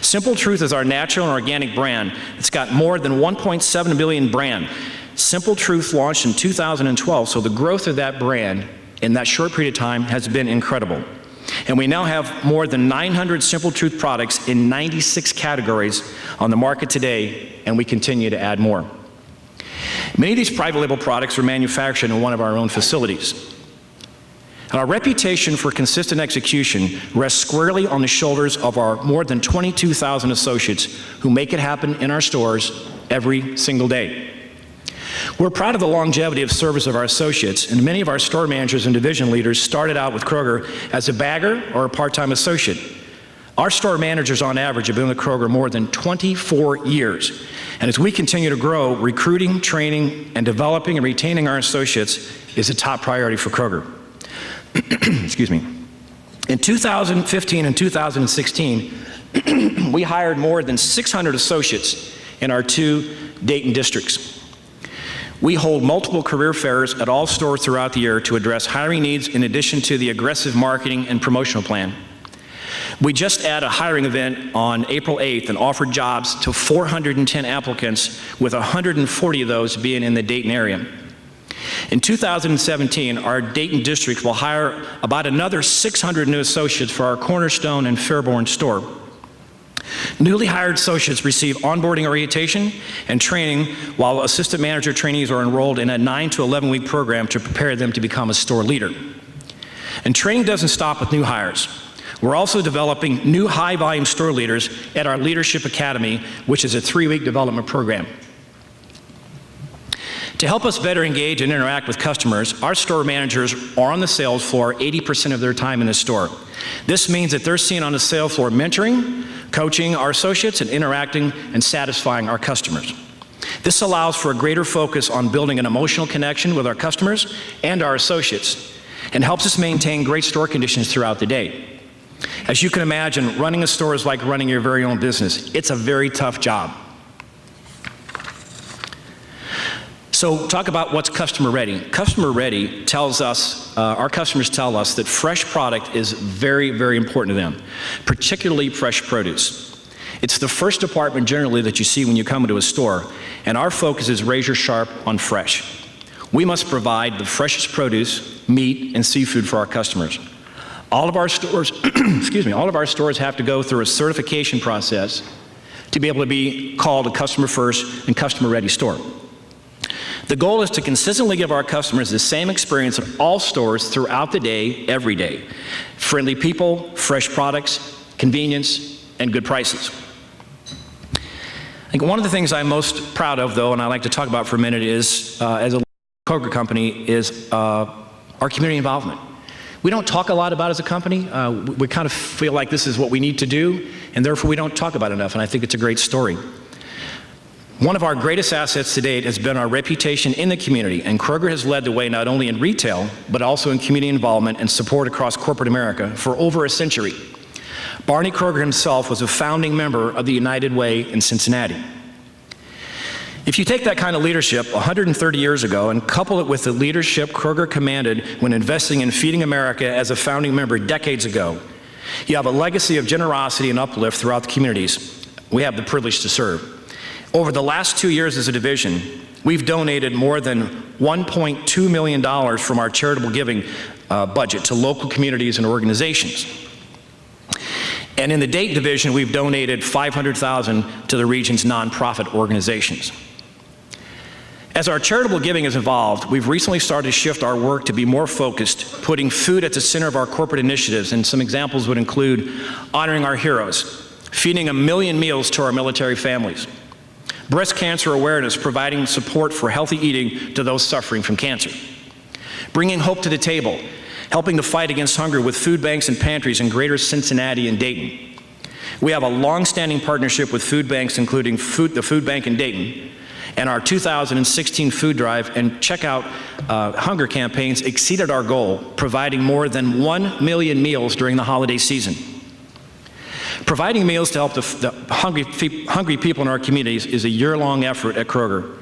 Simple Truth is our natural and organic brand. It's got more than 1.7 billion brand. Simple Truth launched in 2012, so the growth of that brand in that short period of time has been incredible. And we now have more than 900 Simple Truth products in 96 categories on the market today, and we continue to add more. Many of these private label products are manufactured in one of our own facilities. And our reputation for consistent execution rests squarely on the shoulders of our more than 22,000 associates who make it happen in our stores every single day. We're proud of the longevity of service of our associates, and many of our store managers and division leaders started out with Kroger as a bagger or a part-time associate. Our store managers on average have been with Kroger more than 24 years. And as we continue to grow, recruiting, training, and developing and retaining our associates is a top priority for Kroger. Excuse me. In 2015 and 2016, we hired more than 600 associates in our 2 Dayton districts. We hold multiple career fairs at all stores throughout the year to address hiring needs in addition to the aggressive marketing and promotional plan. We just had a hiring event on April 8th and offered jobs to 410 applicants, with 140 of those being in the Dayton area. In 2017, our Dayton district will hire about another 600 new associates for our Cornerstone and Fairborn store. Newly hired associates receive onboarding orientation and training, while assistant manager trainees are enrolled in a 9 to 11-week program to prepare them to become a store leader. And training doesn't stop with new hires. We're also developing new high-volume store leaders at our Leadership Academy, which is a 3-week development program. To help us better engage and interact with customers, our store managers are on the sales floor 80% of their time in the store. This means that they're seen on the sales floor mentoring, coaching our associates, and interacting and satisfying our customers. This allows for a greater focus on building an emotional connection with our customers and our associates, and helps us maintain great store conditions throughout the day. As you can imagine, running a store is like running your very own business. It's a very tough job. So talk about what's customer ready. Customer ready tells us, our customers tell us that fresh product is very, very important to them, particularly fresh produce. It's the first department generally that you see when you come into a store, and our focus is razor sharp on fresh. We must provide the freshest produce, meat, and seafood for our customers. All of our stores, all of our stores have to go through a certification process to be able to be called a customer first and customer ready store. The goal is to consistently give our customers the same experience at all stores throughout the day, every day. Friendly people, fresh products, convenience, and good prices. I think one of the things I'm most proud of, though, and I'd like to talk about for a minute, is, as a Kroger company, is our community involvement. We don't talk a lot about it as a company. We kind of feel like this is what we need to do, and therefore we don't talk about it enough, and I think it's a great story. One of our greatest assets to date has been our reputation in the community, and Kroger has led the way not only in retail, but also in community involvement and support across corporate America for over a century. Barney Kroger himself was a founding member of the United Way in Cincinnati. If you take that kind of leadership 130 years ago and couple it with the leadership Kroger commanded when investing in Feeding America as a founding member decades ago, you have a legacy of generosity and uplift throughout the communities we have the privilege to serve. Over the last 2 years as a division, we've donated more than $1.2 million from our charitable giving budget to local communities and organizations. And in the Dayton division, we've donated $500,000 to the region's nonprofit organizations. As our charitable giving has evolved, we've recently started to shift our work to be more focused, putting food at the center of our corporate initiatives, and some examples would include honoring our heroes, feeding 1 million meals to our military families, breast cancer awareness, providing support for healthy eating to those suffering from cancer, bringing hope to the table, helping to fight against hunger with food banks and pantries in greater Cincinnati and Dayton. We have a long-standing partnership with food banks, including the Food Bank in Dayton, and our 2016 food drive and checkout hunger campaigns exceeded our goal, providing more than 1 million meals during the holiday season. Providing meals to help the hungry people in our communities is a year-long effort at Kroger.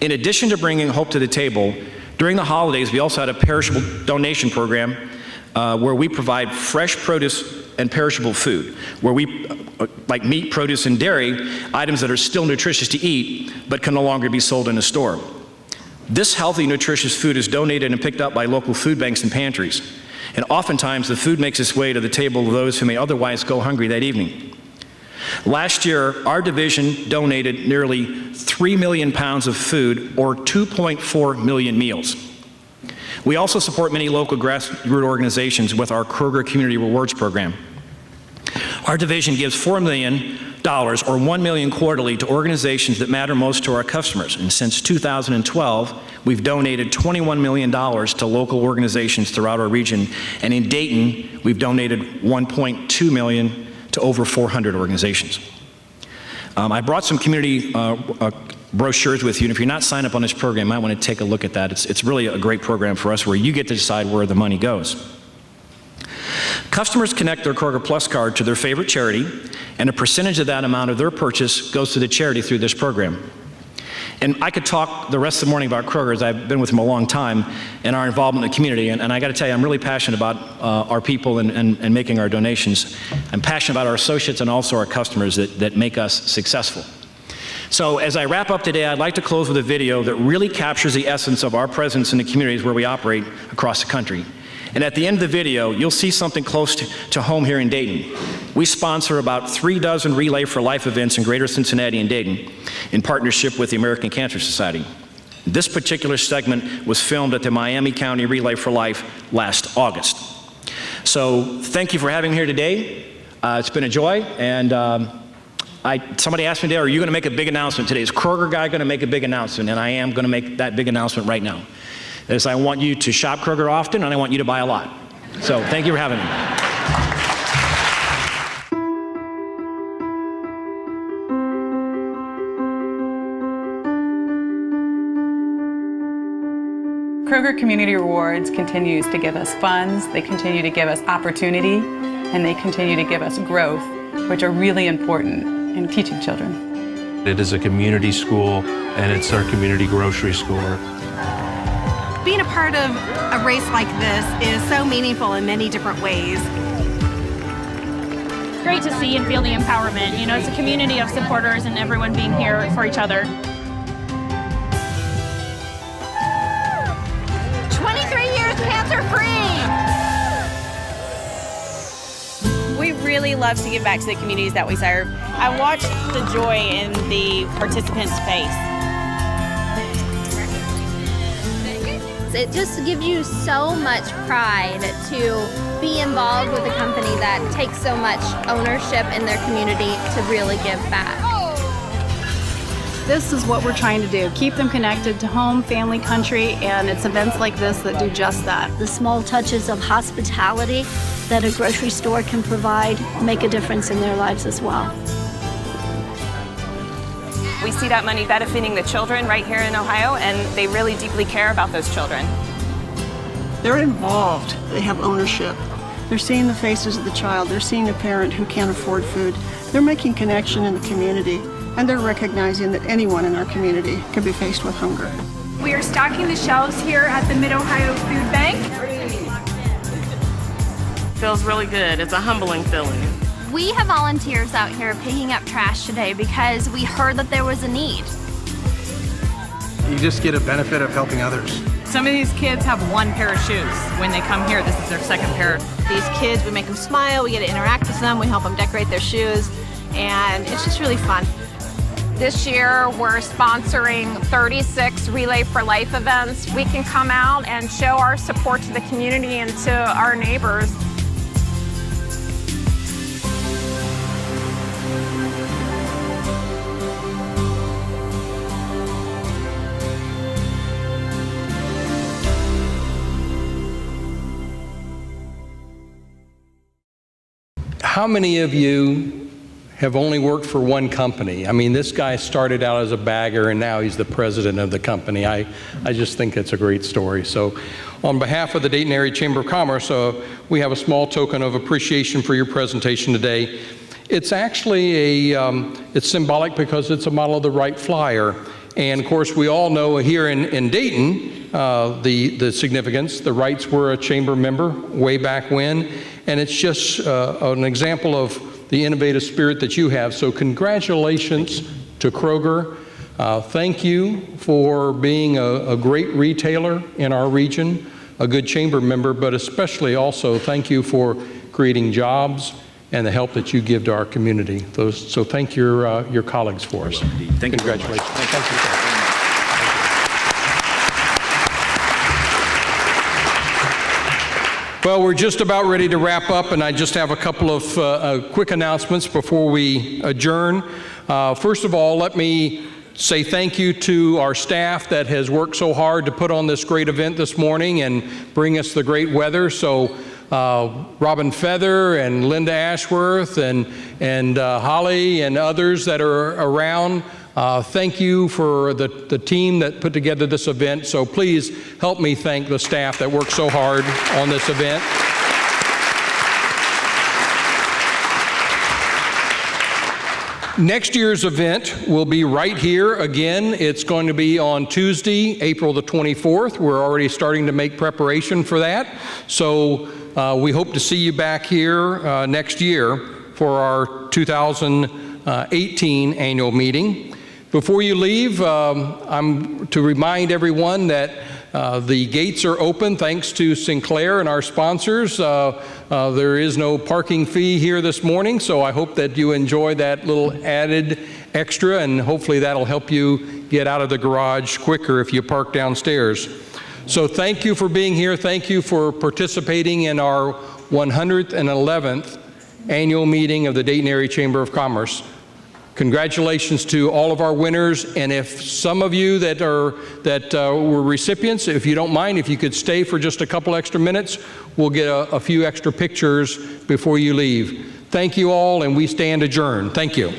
In addition to bringing hope to the table, during the holidays, we also had a perishable donation program where we provide fresh produce and perishable food, where we, like meat, produce, and dairy, items that are still nutritious to eat, but can no longer be sold in a store. This healthy, nutritious food is donated and picked up by local food banks and pantries. And oftentimes, the food makes its way to the table of those who may otherwise go hungry that evening. Last year, our division donated nearly 3 million pounds of food, or 2.4 million meals. We also support many local grassroots organizations with our Kroger Community Rewards program. Our division gives $4 million, or 1 million quarterly, to organizations that matter most to our customers. And since 2012, we've donated $21 million to local organizations throughout our region. And in Dayton, we've donated $1.2 million to over 400 organizations. I brought some community brochures with you, and if you're not signed up on this program, you might want to take a look at that. It's really a great program for us where you get to decide where the money goes. Customers connect their Kroger Plus card to their favorite charity, and a percentage of that amount of their purchase goes to the charity through this program. And I could talk the rest of the morning about Kroger, as I've been with them a long time, and our involvement in the community. And I got to tell you, I'm really passionate about our people and making our donations. I'm passionate about our associates and also our customers that make us successful. So as I wrap up today, I'd like to close with a video that really captures the essence of our presence in the communities where we operate across the country. And at the end of the video, you'll see something close to home here in Dayton. We sponsor about 3 dozen Relay for Life events in greater Cincinnati and Dayton in partnership with the American Cancer Society. This particular segment was filmed at the Miami County Relay for Life last August. So thank you for having me here today. It's been a joy. And somebody asked me today, are you going to make a big announcement today? Is Kroger guy going to make a big announcement? And I am going to make that big announcement right now. Is I want you to shop Kroger often, and I want you to buy a lot. So thank you for having me. Kroger Community Rewards continues to give us funds, they continue to give us opportunity, and they continue to give us growth, which are really important in teaching children. It is a community school, and it's our community grocery store. Being a part of a race like this is so meaningful in many different ways. It's great to see and feel the empowerment. You know, it's a community of supporters and everyone being here for each other. 23 years cancer-free! We really love to give back to the communities that we serve. I watched the joy in the participants' face. It just gives you so much pride to be involved with a company that takes so much ownership in their community to really give back. This is what we're trying to do, keep them connected to home, family, country, and it's events like this that do just that. The small touches of hospitality that a grocery store can provide make a difference in their lives as well. We see that money benefiting the children right here in Ohio, and they really deeply care about those children. They're involved. They have ownership. They're seeing the faces of the child. They're seeing a parent who can't afford food. They're making connection in the community, and they're recognizing that anyone in our community can be faced with hunger. We are stocking the shelves here at the Mid-Ohio Food Bank. Feels really good. It's a humbling feeling. We have volunteers out here picking up trash today because we heard that there was a need. you just get a benefit of helping others. Some of these kids have one pair of shoes. When they come here, this is their second pair. These kids, we make them smile, we get to interact with them, we help them decorate their shoes, and it's just really fun. This year, we're sponsoring 36 Relay for Life events. We can come out and show our support to the community and to our neighbors. How many of you have only worked for one company? I mean, this guy started out as a bagger and now he's the president of the company. I just think it's a great story. So on behalf of the Dayton Area Chamber of Commerce, we have a small token of appreciation for your presentation today. It's actually it's symbolic because it's a model of the Wright Flyer. And of course, we all know here in Dayton, the significance. The Wrights were a chamber member way back when, and it's just an example of the innovative spirit that you have. So congratulations to Kroger. Thank you for being a great retailer in our region, a good chamber member, but especially also thank you for creating jobs and the help that you give to our community. So thank your colleagues for us. Thank you. Congratulations. Thank you. Well, we're just about ready to wrap up, and I just have a couple of quick announcements before we adjourn. First of all, let me say thank you to our staff that has worked so hard to put on this great event this morning and bring us the great weather. So Robin Feather and Linda Ashworth and Holly and others that are around, thank you for the team that put together this event. So please help me thank the staff that worked so hard on this event. Next year's event will be right here again. It's going to be on Tuesday, April the 24th. We're already starting to make preparation for that. So we hope to see you back here next year for our 2018 annual meeting. Before you leave, I'm to remind everyone that the gates are open thanks to Sinclair and our sponsors. There is no parking fee here this morning, so I hope that you enjoy that little added extra, and hopefully that'll help you get out of the garage quicker if you park downstairs. So thank you for being here. Thank you for participating in our 111th annual meeting of the Dayton Area Chamber of Commerce. Congratulations to all of our winners, and if some of you that were recipients, if you don't mind, if you could stay for just a couple extra minutes, we'll get a few extra pictures before you leave. Thank you all, and we stand adjourned. Thank you.